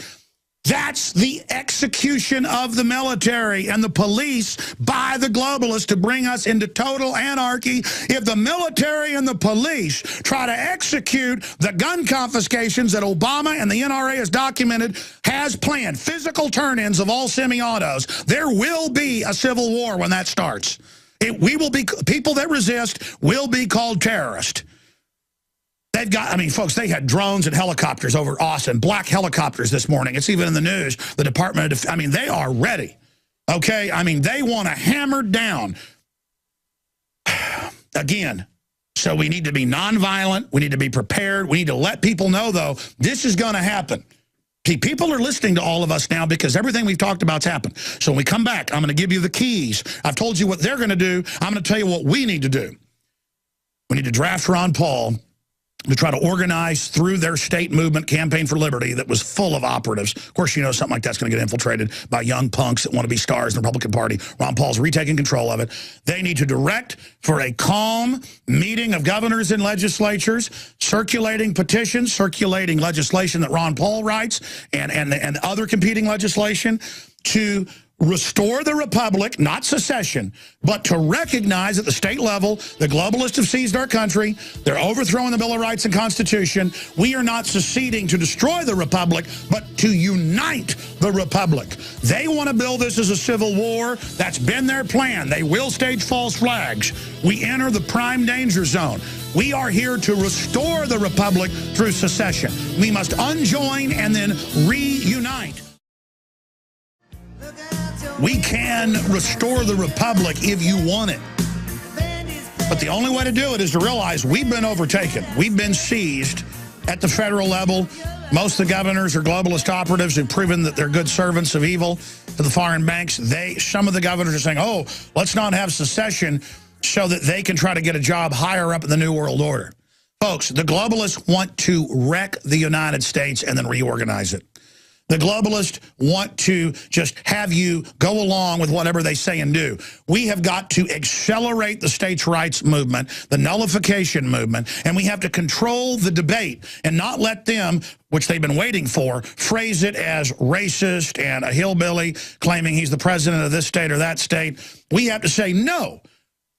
That's the execution of the military and the police by the globalists to bring us into total anarchy. If the military and the police try to execute the gun confiscations that Obama and the NRA has documented, has planned, physical turn-ins of all semi-autos, there will be a civil war when that starts. People that resist will be called terrorists. They've got, I mean, folks, they had drones and helicopters over Austin, black helicopters this morning. It's even in the news. The Department of Defense, I mean, they are ready, okay? I mean, they want to hammer down. Again, so we need to be nonviolent. We need to be prepared. We need to let people know, though, this is going to happen. People are listening to all of us now because everything we've talked about's happened. So when we come back, I'm going to give you the keys. I've told you what they're going to do. I'm going to tell you what we need to do. We need to draft Ron Paul to try to organize through their state movement, Campaign for Liberty, that was full of operatives. Of course, you know something like that's going to get infiltrated by young punks that want to be stars in the Republican Party. Ron Paul's retaking control of it. They need to direct for a calm meeting of governors and legislatures, circulating petitions, circulating legislation that Ron Paul writes, and other competing legislation to restore the republic, not secession, but to recognize at the state level the globalists have seized our country. They're overthrowing the Bill of Rights and Constitution. We are not seceding to destroy the republic, but to unite the republic. They want to build this as a civil war. That's been their plan. They will stage false flags. We enter the prime danger zone. We are here to restore the republic through secession. We must unjoin and then reunite. We can restore the republic if you want it. But the only way to do it is to realize we've been overtaken. We've been seized at the federal level. Most of the governors are globalist operatives who've proven that they're good servants of evil to the foreign banks. Some of the governors are saying, oh, let's not have secession so that they can try to get a job higher up in the New World Order. Folks, the globalists want to wreck the United States and then reorganize it. The globalists want to just have you go along with whatever they say and do. We have got to accelerate the states' rights movement, the nullification movement, and we have to control the debate and not let them, which they've been waiting for, phrase it as racist and a hillbilly claiming he's the president of this state or that state. We have to say, no,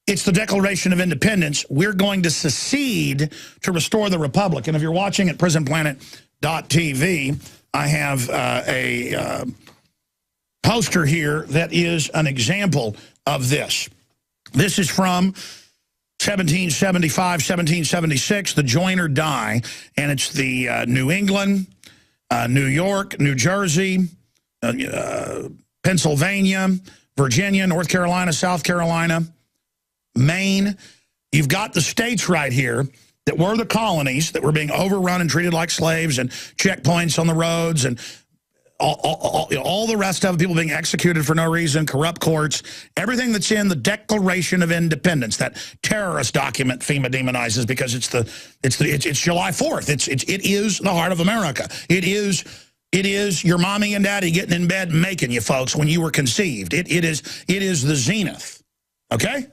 it's the Declaration of Independence. We're going to secede to restore the republic. And if you're watching at prisonplanet.tv, I have a poster here that is an example of this. This is from 1775, 1776, the Join or Die, and it's the New England, New York, New Jersey, Pennsylvania, Virginia, North Carolina, South Carolina, Maine. You've got the states right here that were the colonies that were being overrun and treated like slaves, and checkpoints on the roads, and all the rest of it, people being executed for no reason, corrupt courts, everything that's in the Declaration of Independence, that terrorist document FEMA demonizes because it's July 4th. It is the heart of America. It is your mommy and daddy getting in bed and making you folks when you were conceived. It is the zenith. Okay?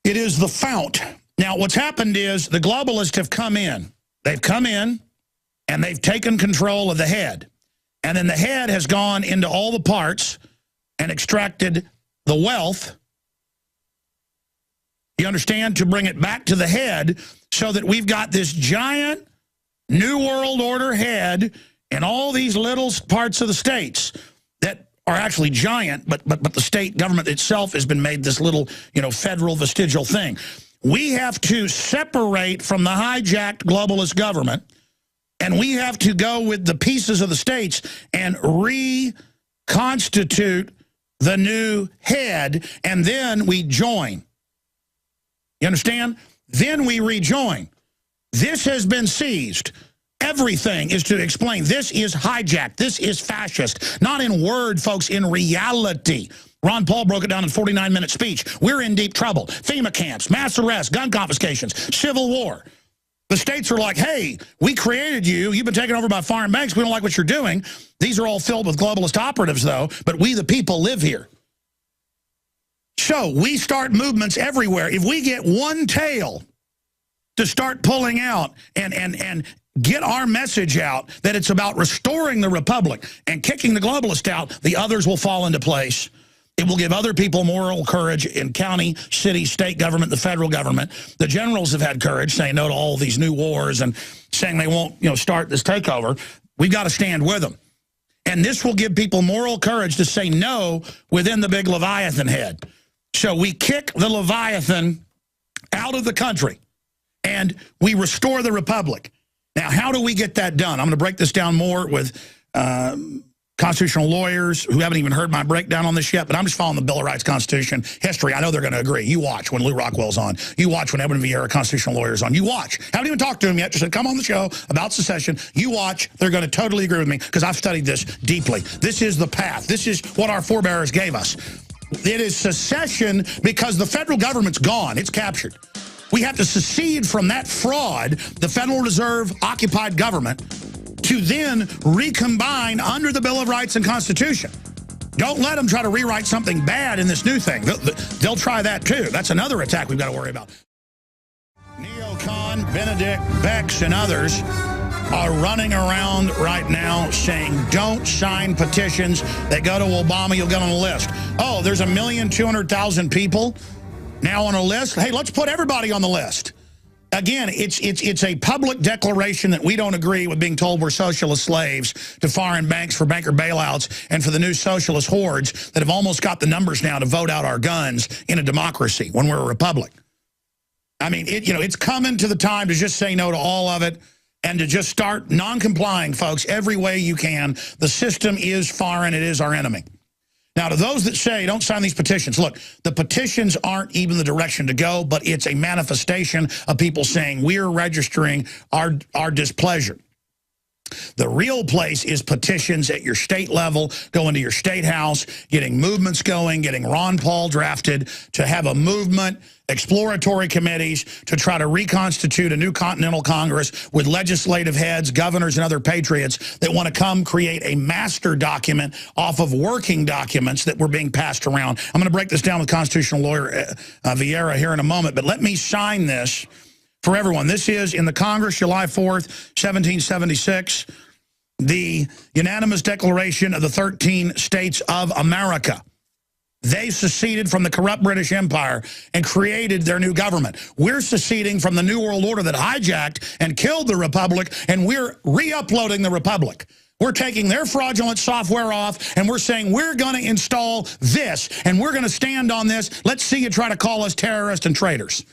It is the fount. Now, what's happened is the globalists have come in. They've come in and they've taken control of the head. And then the head has gone into all the parts and extracted the wealth, you understand, to bring it back to the head, so that we've got this giant New World Order head in all these little parts of the states that are actually giant, but the state government itself has been made this little, federal vestigial thing. We have to separate from the hijacked globalist government, and we have to go with the pieces of the states and reconstitute the new head, and then we join. You understand? Then we rejoin. This has been seized. Everything is to explain. This is hijacked. This is fascist. Not in word, folks, in reality. Ron Paul broke it down in a 49-minute speech. We're in deep trouble. FEMA camps, mass arrests, gun confiscations, civil war. The states are like, hey, we created you. You've been taken over by foreign banks. We don't like what you're doing. These are all filled with globalist operatives, though, but we, the people, live here. So we start movements everywhere. If we get one tail to start pulling out and get our message out that it's about restoring the republic and kicking the globalist out, the others will fall into place. It will give other people moral courage in county, city, state government, the federal government. The generals have had courage, saying no to all these new wars and saying they won't, start this takeover. We've got to stand with them. And this will give people moral courage to say no within the big Leviathan head. So we kick the Leviathan out of the country and we restore the republic. Now, how do we get that done? I'm going to break this down more with constitutional lawyers who haven't even heard my breakdown on this yet, but I'm just following the Bill of Rights, Constitution, history. I know they're going to agree. You watch when Lou Rockwell's on. You watch when Edwin Vieira, constitutional lawyer's on. You watch. Haven't even talked to him yet. Just said, come on the show about secession. You watch. They're going to totally agree with me because I've studied this deeply. This is the path. This is what our forebears gave us. It is secession because the federal government's gone. It's captured. We have to secede from that fraud, the Federal Reserve occupied government, to then recombine under the Bill of Rights and Constitution. Don't let them try to rewrite something bad in this new thing. They'll try that too. That's another attack we've got to worry about. Neocon, Benedict, Bex, and others are running around right now saying, don't sign petitions that go to Obama, you'll get on the list. Oh, there's 1,200,000 people now on a list. Hey, let's put everybody on the list. Again, it's a public declaration that we don't agree with being told we're socialist slaves to foreign banks for banker bailouts and for the new socialist hordes that have almost got the numbers now to vote out our guns in a democracy when we're a republic. I mean, it's coming to the time to just say no to all of it and to just start non-complying, folks, every way you can. The system is foreign. It is our enemy. Now, to those that say, don't sign these petitions, look, the petitions aren't even the direction to go, but it's a manifestation of people saying we're registering our displeasure. The real place is petitions at your state level, going to your state house, getting movements going, getting Ron Paul drafted to have a movement, exploratory committees to try to reconstitute a new Continental Congress with legislative heads, governors, and other patriots that want to come create a master document off of working documents that were being passed around. I'm going to break this down with constitutional lawyer Vieira here in a moment, but let me sign this for everyone. This is in the Congress, July 4th, 1776, the unanimous declaration of the 13 states of America. They seceded from the corrupt British Empire and created their new government. We're seceding from the New World Order that hijacked and killed the Republic, and we're re-uploading the Republic. We're taking their fraudulent software off, and we're saying we're going to install this, and we're going to stand on this. Let's see you try to call us terrorists and traitors.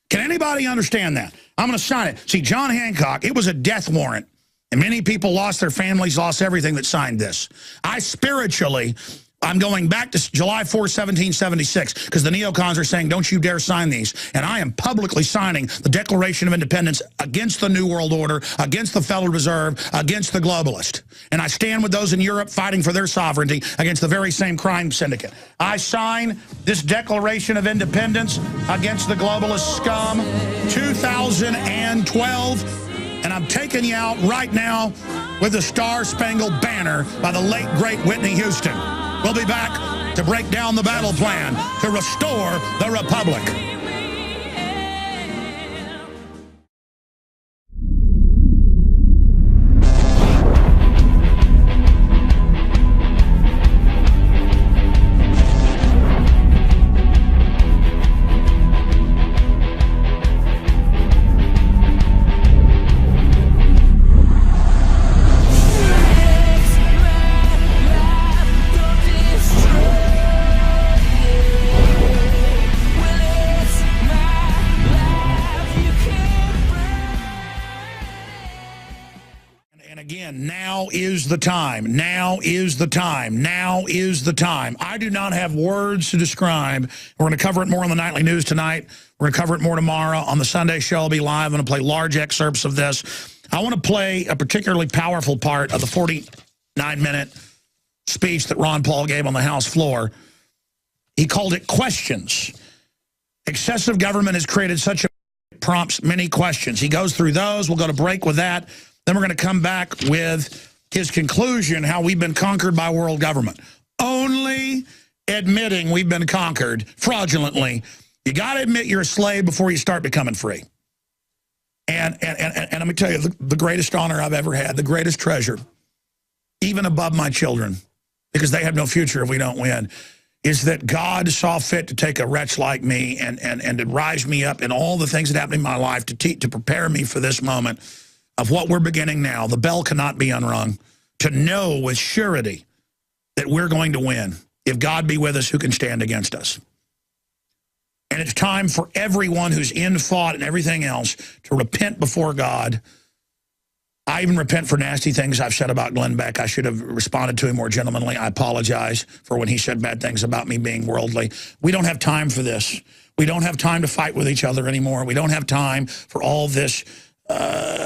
Can anybody understand that? I'm going to sign it. See, John Hancock, it was a death warrant, and many people lost their families, lost everything that signed this. I spiritually I'm going back to July 4, 1776, because the neocons are saying, don't you dare sign these. And I am publicly signing the Declaration of Independence against the New World Order, against the Federal Reserve, against the globalist. And I stand with those in Europe fighting for their sovereignty against the very same crime syndicate. I sign this Declaration of Independence against the globalist scum, 2012. And I'm taking you out right now with the Star-Spangled Banner by the late, great Whitney Houston. We'll be back to break down the battle plan to restore the Republic. Now is the time. Now is the time. Now is the time. I do not have words to describe. We're going to cover it more on the nightly news tonight. We're going to cover it more tomorrow. On the Sunday show, I'll be live. I'm going to play large excerpts of this. I want to play a particularly powerful part of the 49-minute speech that Ron Paul gave on the House floor. He called it questions. Excessive government has created such a prompts many questions. He goes through those. We'll go to break with that. Then we're going to come back with his conclusion, how we've been conquered by world government. Only admitting we've been conquered fraudulently. You got to admit you're a slave before you start becoming free. And let me tell you, the greatest honor I've ever had, the greatest treasure, even above my children, because they have no future if we don't win, is that God saw fit to take a wretch like me and to rise me up in all the things that happened in my life to prepare me for this moment of what we're beginning now. The bell cannot be unrung. To know with surety that we're going to win. If God be with us, who can stand against us? And it's time for everyone who's in thought and everything else to repent before God. I even repent for nasty things I've said about Glenn Beck. I should have responded to him more gentlemanly. I apologize for when he said bad things about me being worldly. We don't have time for this. We don't have time to fight with each other anymore. We don't have time for all this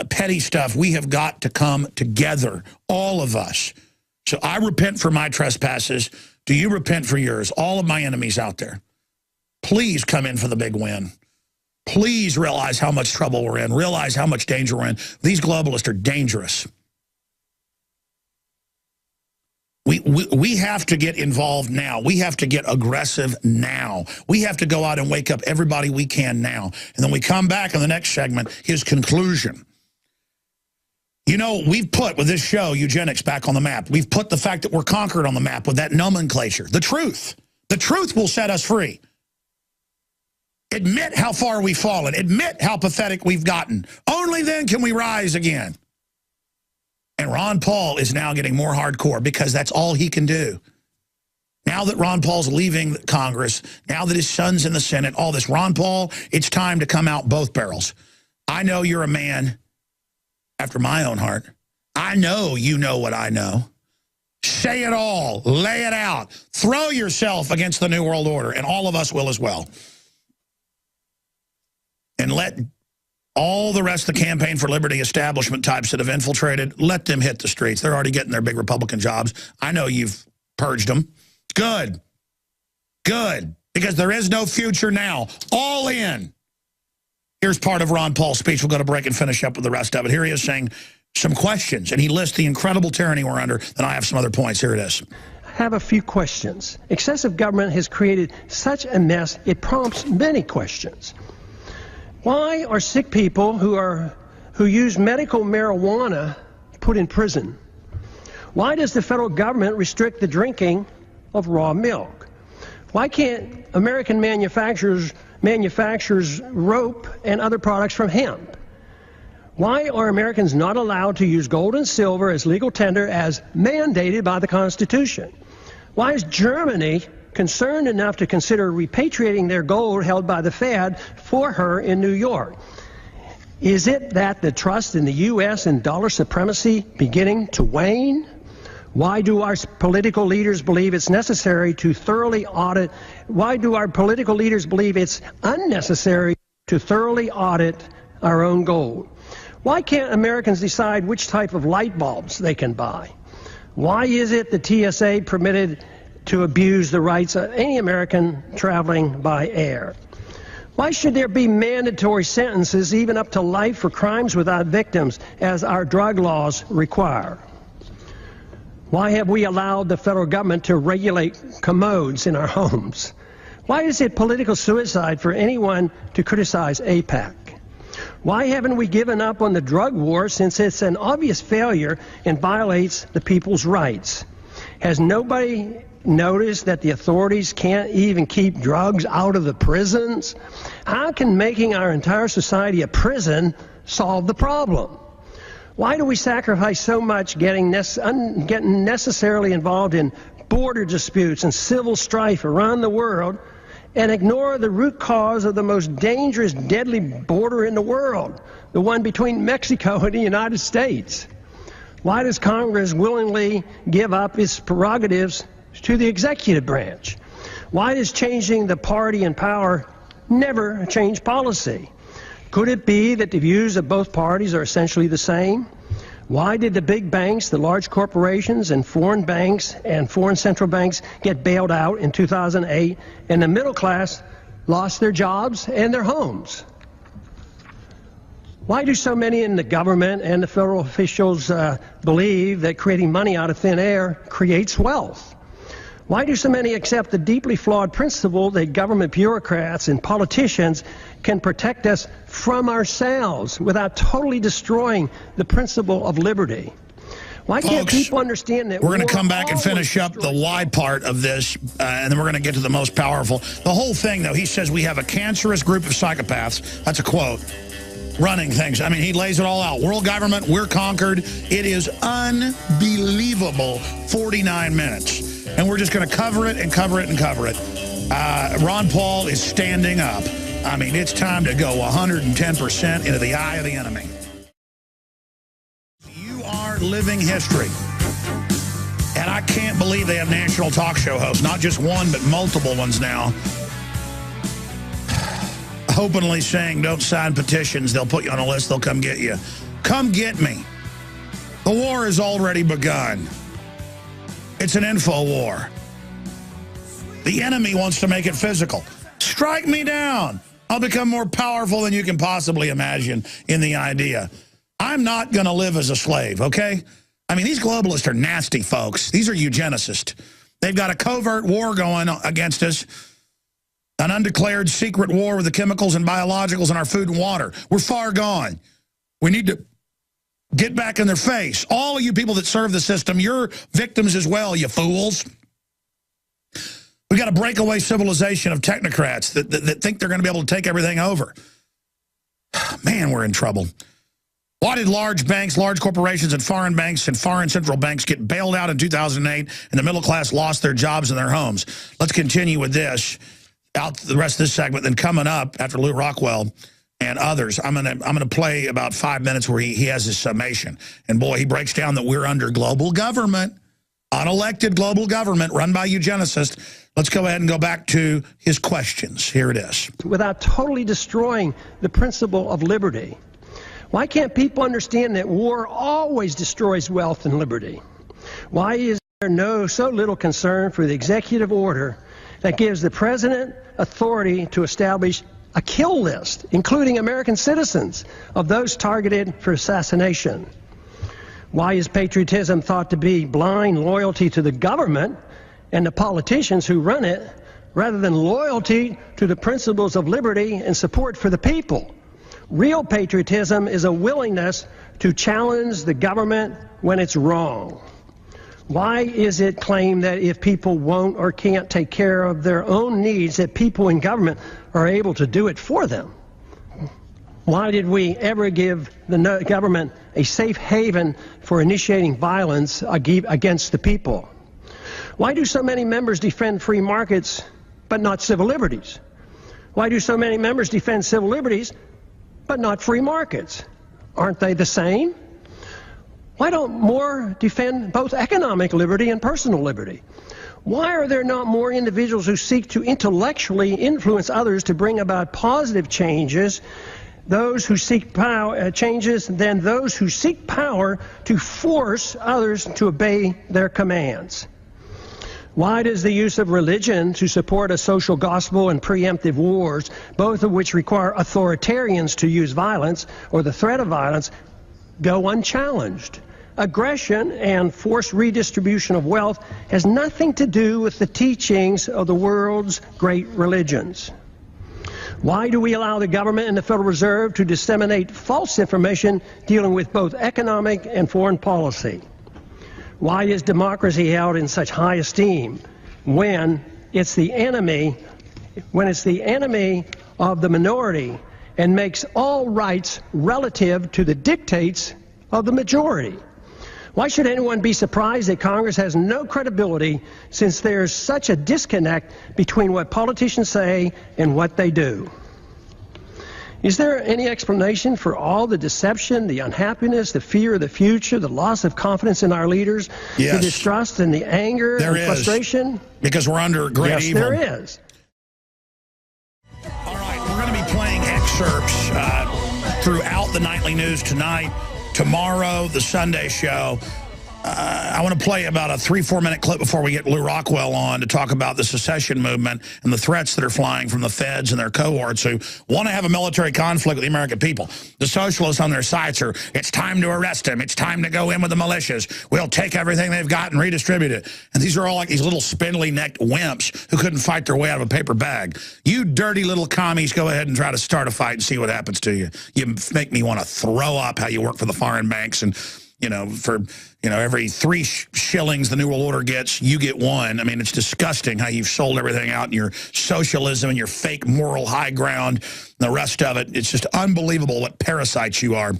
petty stuff. We have got to come together, all of us. So I repent for my trespasses. Do you repent for yours? All of my enemies out there, please come in for the big win. Please realize how much trouble we're in. Realize how much danger we're in. These globalists are dangerous. We have to get involved now. We have to get aggressive now. We have to go out and wake up everybody we can now. And then we come back in the next segment, his conclusion. You know, we've put, with this show, eugenics back on the map. We've put the fact that we're conquered on the map with that nomenclature. The truth. The truth will set us free. Admit how far we've fallen. Admit how pathetic we've gotten. Only then can we rise again. And Ron Paul is now getting more hardcore because that's all he can do. Now that Ron Paul's leaving Congress, now that his son's in the Senate, all this, Ron Paul, it's time to come out both barrels. I know you're a man after my own heart. I know you know what I know. Say it all. Lay it out. Throw yourself against the New World Order, and all of us will as well. And let all the rest of the Campaign for Liberty establishment types that have infiltrated, let them hit the streets. They're already getting their big Republican jobs. I know you've purged them. Good. Good. Because there is no future now. All in. Here's part of Ron Paul's speech. We'll go to break and finish up with the rest of it. Here he is saying some questions, and he lists the incredible tyranny we're under. Then I have some other points. Here it is. I have a few questions. Excessive government has created such a mess, it prompts many questions. Why are sick people who use medical marijuana put in prison? Why does the federal government restrict the drinking of raw milk? Why can't American manufacturers rope and other products from hemp? Why are Americans not allowed to use gold and silver as legal tender as mandated by the Constitution? Why is Germany concerned enough to consider repatriating their gold held by the Fed for her in New York? Is it that the trust in the U.S. and dollar supremacy beginning to wane? Why do our political leaders believe it's necessary to thoroughly audit? Why do our political leaders believe it's unnecessary to thoroughly audit our own gold? Why can't Americans decide which type of light bulbs they can buy? Why is it the TSA permitted to abuse the rights of any American traveling by air? Why should there be mandatory sentences, even up to life, for crimes without victims, as our drug laws require? Why have we allowed the federal government to regulate commodes in our homes? Why is it political suicide for anyone to criticize AIPAC? Why haven't we given up on the drug war, since it's an obvious failure and violates the people's rights? Has nobody noticed that the authorities can't even keep drugs out of the prisons? How can making our entire society a prison solve the problem? Why do we sacrifice so much getting necessarily involved in border disputes and civil strife around the world and ignore the root cause of the most dangerous, deadly border in the world, the one between Mexico and the United States? Why does Congress willingly give up its prerogatives to the executive branch? Why does changing the party in power never change policy? Could it be that the views of both parties are essentially the same? Why did the big banks, the large corporations, and foreign banks and foreign central banks get bailed out in 2008, and the middle class lost their jobs and their homes? Why do so many in the government and the federal officials believe that creating money out of thin air creates wealth? Why do so many accept the deeply flawed principle that government bureaucrats and politicians can protect us from ourselves without totally destroying the principle of liberty? Why can't people understand that? We're going to come back and finish up the why part of this, and then we're going to get to the most powerful. The whole thing, though, he says we have a cancerous group of psychopaths. That's a quote. Running things. I mean, he lays it all out. World government, we're conquered. It is unbelievable 49 minutes. And we're just going to cover it and cover it and cover it. Ron Paul is standing up. I mean, it's time to go 110% into the eye of the enemy. You are living history. And I can't believe they have national talk show hosts, not just one, but multiple ones now, openly saying, don't sign petitions, they'll put you on a list, they'll come get you. Come get me. The war has already begun. It's an info war. The enemy wants to make it physical. Strike me down. I'll become more powerful than you can possibly imagine in the idea. I'm not going to live as a slave, okay? I mean, these globalists are nasty folks. These are eugenicists. They've got a covert war going against us, an undeclared secret war with the chemicals and biologicals in our food and water. We're far gone. We need to get back in their face. All of you people that serve the system, you're victims as well, you fools. We got a breakaway civilization of technocrats that think they're going to be able to take everything over. Man, we're in trouble. Why did large banks, large corporations, and foreign banks and foreign central banks get bailed out in 2008 and the middle class lost their jobs and their homes? Let's continue with this out the rest of this segment. Then coming up after Lew Rockwell and others, I'm gonna play about 5 minutes where he has his summation. And boy, he breaks down that we're under global government, unelected global government run by eugenicists. Let's go ahead and go back to his questions. Here it is. Without totally destroying the principle of liberty. Why can't people understand that war always destroys wealth and liberty? Why is there so little concern for the executive order that gives the president authority to establish a kill list, including American citizens, of those targeted for assassination? Why is patriotism thought to be blind loyalty to the government and the politicians who run it, rather than loyalty to the principles of liberty and support for the people? Real patriotism is a willingness to challenge the government when it's wrong. Why is it claimed that if people won't or can't take care of their own needs, that people in government are able to do it for them? Why did we ever give the government a safe haven for initiating violence against the people? Why do so many members defend free markets but not civil liberties? Why do so many members defend civil liberties but not free markets? Aren't they the same? Why don't more defend both economic liberty and personal liberty? Why are there not more individuals who seek to intellectually influence others to bring about positive changes, those who seek power, changes, than those who seek power to force others to obey their commands? Why does the use of religion to support a social gospel and preemptive wars, both of which require authoritarians to use violence or the threat of violence, go unchallenged? Aggression and forced redistribution of wealth has nothing to do with the teachings of the world's great religions. Why do we allow the government and the Federal Reserve to disseminate false information dealing with both economic and foreign policy? Why is democracy held in such high esteem when it's the enemy of the minority and makes all rights relative to the dictates of the majority? Why should anyone be surprised that Congress has no credibility since there's such a disconnect between what politicians say and what they do? Is there any explanation for all the deception, the unhappiness, the fear of the future, the loss of confidence in our leaders, yes, the distrust and the anger and frustration? Because we're under great evil. Yes, there is. All right, we're going to be playing excerpts throughout the nightly news tonight, tomorrow, the Sunday show. I want to play about a 3-4 minute clip before we get Lew Rockwell on to talk about the secession movement and the threats that are flying from the feds and their cohorts who want to have a military conflict with the American people. The socialists on their sites are, it's time to arrest them. It's time to go in with the militias. We'll take everything they've got and redistribute it. And these are all like these little spindly-necked wimps who couldn't fight their way out of a paper bag. You dirty little commies, go ahead and try to start a fight and see what happens to you. You make me want to throw up how you work for the foreign banks and, you know, for, you know, every 3 shillings the New World Order gets, you get 1. I mean, it's disgusting how you've sold everything out and your socialism and your fake moral high ground and the rest of it. It's just unbelievable what parasites you are.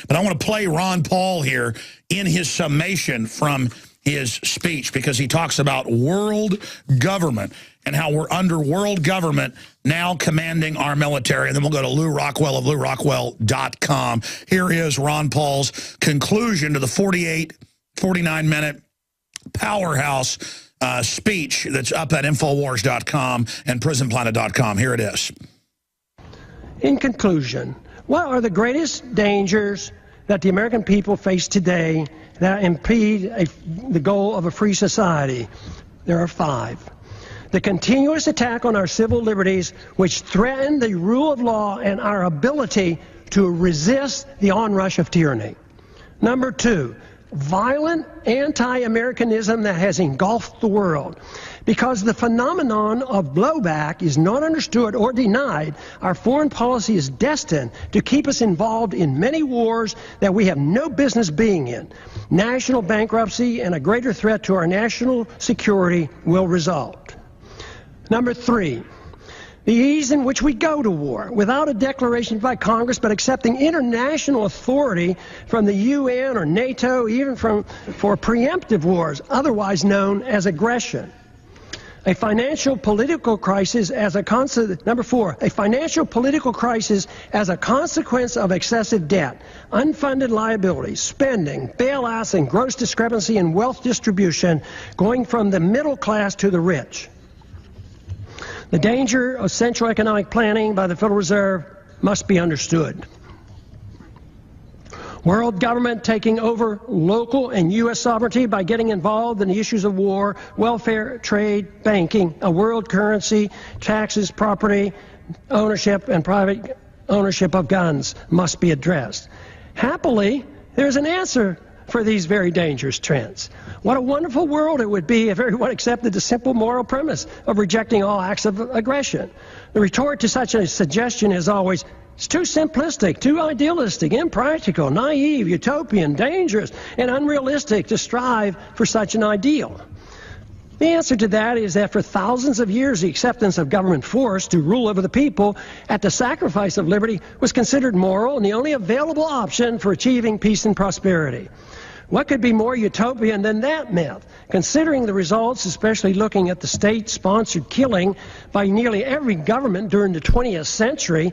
But I want to play Ron Paul here in his summation from his speech because he talks about world government and how we're under world government now commanding our military. And then we'll go to Lew Rockwell of LewRockwell.com. Here is Ron Paul's conclusion to the 49-minute powerhouse speech that's up at Infowars.com and PrisonPlanet.com. Here it is. In conclusion, what are the greatest dangers that the American people face today that impede the goal of a free society? There are 5. The continuous attack on our civil liberties, which threaten the rule of law and our ability to resist the onrush of tyranny. Number 2, violent anti-Americanism that has engulfed the world. Because the phenomenon of blowback is not understood or denied, our foreign policy is destined to keep us involved in many wars that we have no business being in. National bankruptcy and a greater threat to our national security will result. Number 3, the ease in which we go to war without a declaration by Congress, but accepting international authority from the UN or NATO, even for preemptive wars, otherwise known as aggression. A financial political crisis as a Number 4, a financial political crisis as a consequence of excessive debt, unfunded liabilities, spending, bailouts, and gross discrepancy in wealth distribution going from the middle class to the rich. The danger of central economic planning by the Federal Reserve must be understood. World government taking over local and U.S. sovereignty by getting involved in the issues of war, welfare, trade, banking, a world currency, taxes, property, ownership, and private ownership of guns must be addressed. Happily, there's an answer for these very dangerous trends. What a wonderful world it would be if everyone accepted the simple moral premise of rejecting all acts of aggression. The retort to such a suggestion is always, it's too simplistic, too idealistic, impractical, naive, utopian, dangerous, and unrealistic to strive for such an ideal. The answer to that is that for thousands of years, the acceptance of government force to rule over the people at the sacrifice of liberty was considered moral and the only available option for achieving peace and prosperity. What could be more utopian than that myth? Considering the results, especially looking at the state-sponsored killing by nearly every government during the 20th century,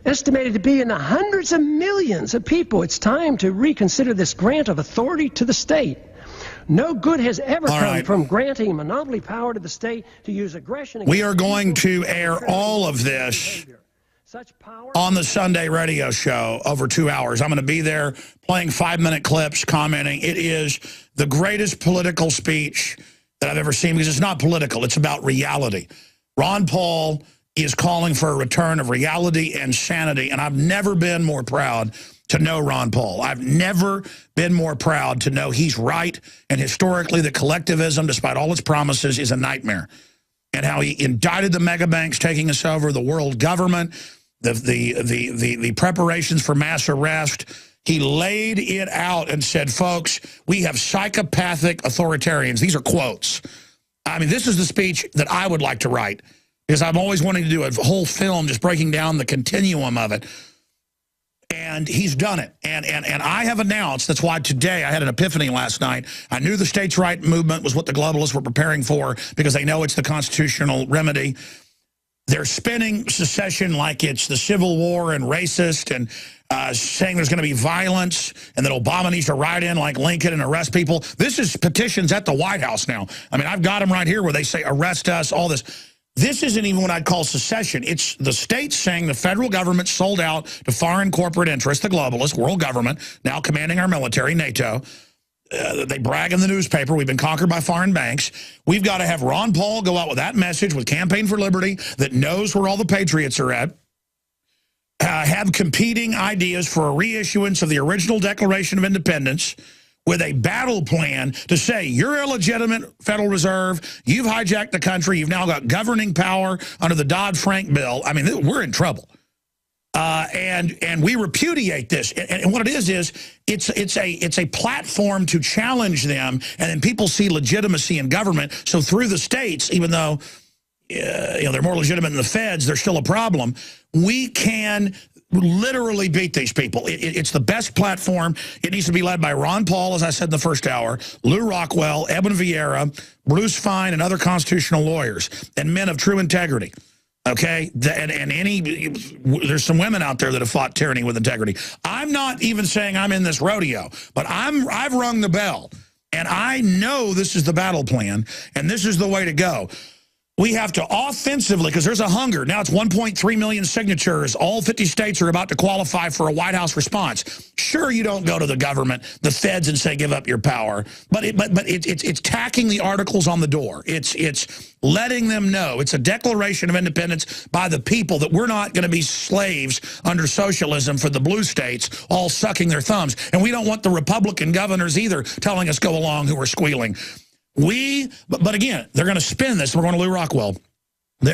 estimated to be in the hundreds of millions of people. It's time to reconsider this grant of authority to the state. No good has ever come from granting monopoly power to the state to use aggression. We are going to air all of this on the Sunday radio show over 2 hours. I'm going to be there playing 5-minute clips, commenting. It is the greatest political speech that I've ever seen because it's not political. It's about reality. Ron Paul is calling for a return of reality and sanity, and I've never been more proud to know Ron Paul. I've never been more proud to know he's right, and historically the collectivism, despite all its promises, is a nightmare. And how he indicted the mega banks taking us over, the world government, the preparations for mass arrest. He laid it out and said, folks, we have psychopathic authoritarians. These are quotes. I mean, this is the speech that I would like to write, because I'm always wanting to do a whole film just breaking down the continuum of it. And he's done it. And I have announced, that's why today I had an epiphany last night. I knew the states' right movement was what the globalists were preparing for because they know it's the constitutional remedy. They're spinning secession like it's the Civil War and racist, and saying there's going to be violence and that Obama needs to ride in like Lincoln and arrest people. This is petitions at the White House now. I mean, I've got them right here where they say arrest us, all this. This isn't even what I'd call secession. It's the states saying the federal government sold out to foreign corporate interests, the globalists, world government, now commanding our military, NATO. They brag in the newspaper, we've been conquered by foreign banks. We've got to have Ron Paul go out with that message with Campaign for Liberty that knows where all the patriots are at. Have competing ideas for a reissuance of the original Declaration of Independence with a battle plan to say, you're illegitimate, Federal Reserve, you've hijacked the country, you've now got governing power under the Dodd-Frank bill. I mean, we're in trouble. And we repudiate this. And what it is it's a platform to challenge them, and then people see legitimacy in government. So through the states, even though they're more legitimate than the feds, they're still a problem. We can literally beat these people. It's the best platform. It needs to be led by Ron Paul, as I said in the first hour, Lew Rockwell, Edwin Vieira, Bruce Fein, and other constitutional lawyers, and men of true integrity. Okay? There's some women out there that have fought tyranny with integrity. I'm not even saying I'm in this rodeo, but I've rung the bell, and I know this is the battle plan, and this is the way to go. We have to offensively, because there's a hunger. Now it's 1.3 million signatures. All 50 states are about to qualify for a White House response. Sure, you don't go to the government, the feds, and say, give up your power. But it's tacking the articles on the door. It's letting them know. It's a Declaration of Independence by the people that we're not going to be slaves under socialism for the blue states, all sucking their thumbs. And we don't want the Republican governors either telling us go along who are squealing. But again, they're going to spin this. We're going to Lew Rockwell.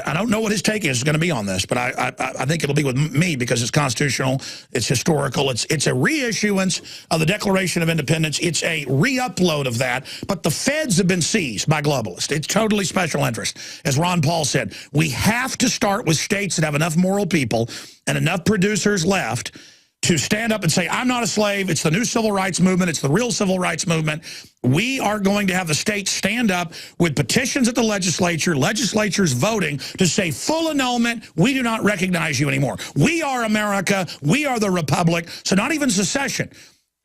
I don't know what his take is going to be on this, but I think it'll be with me because it's constitutional, it's historical, it's a reissuance of the Declaration of Independence. It's a re-upload of that, but the feds have been seized by globalists. It's totally special interest. As Ron Paul said, we have to start with states that have enough moral people and enough producers left to stand up and say, I'm not a slave. It's the new civil rights movement. It's the real civil rights movement. We are going to have the states stand up with petitions at the legislature, legislatures voting to say full annulment. We do not recognize you anymore. We are America. We are the republic. So not even secession.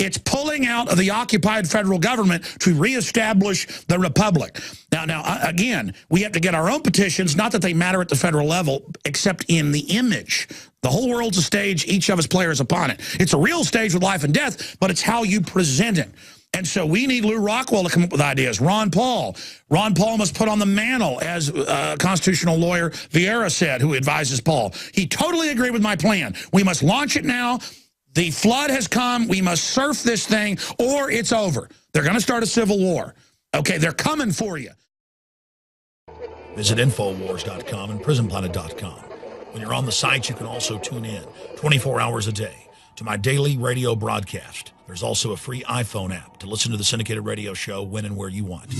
It's pulling out of the occupied federal government to reestablish the republic. Now, again, we have to get our own petitions, not that they matter at the federal level, except in the image. The whole world's a stage. Each of us players upon it. It's a real stage with life and death, but it's how you present it. And so we need Lew Rockwell to come up with ideas. Ron Paul must put on the mantle, as constitutional lawyer Vieira said, who advises Paul. He totally agreed with my plan. We must launch it now. The flood has come. We must surf this thing, or it's over. They're going to start a civil war. Okay, they're coming for you. Visit Infowars.com and PrisonPlanet.com. When you're on the site, you can also tune in 24 hours a day to my daily radio broadcast. There's also a free iPhone app to listen to the syndicated radio show when and where you want.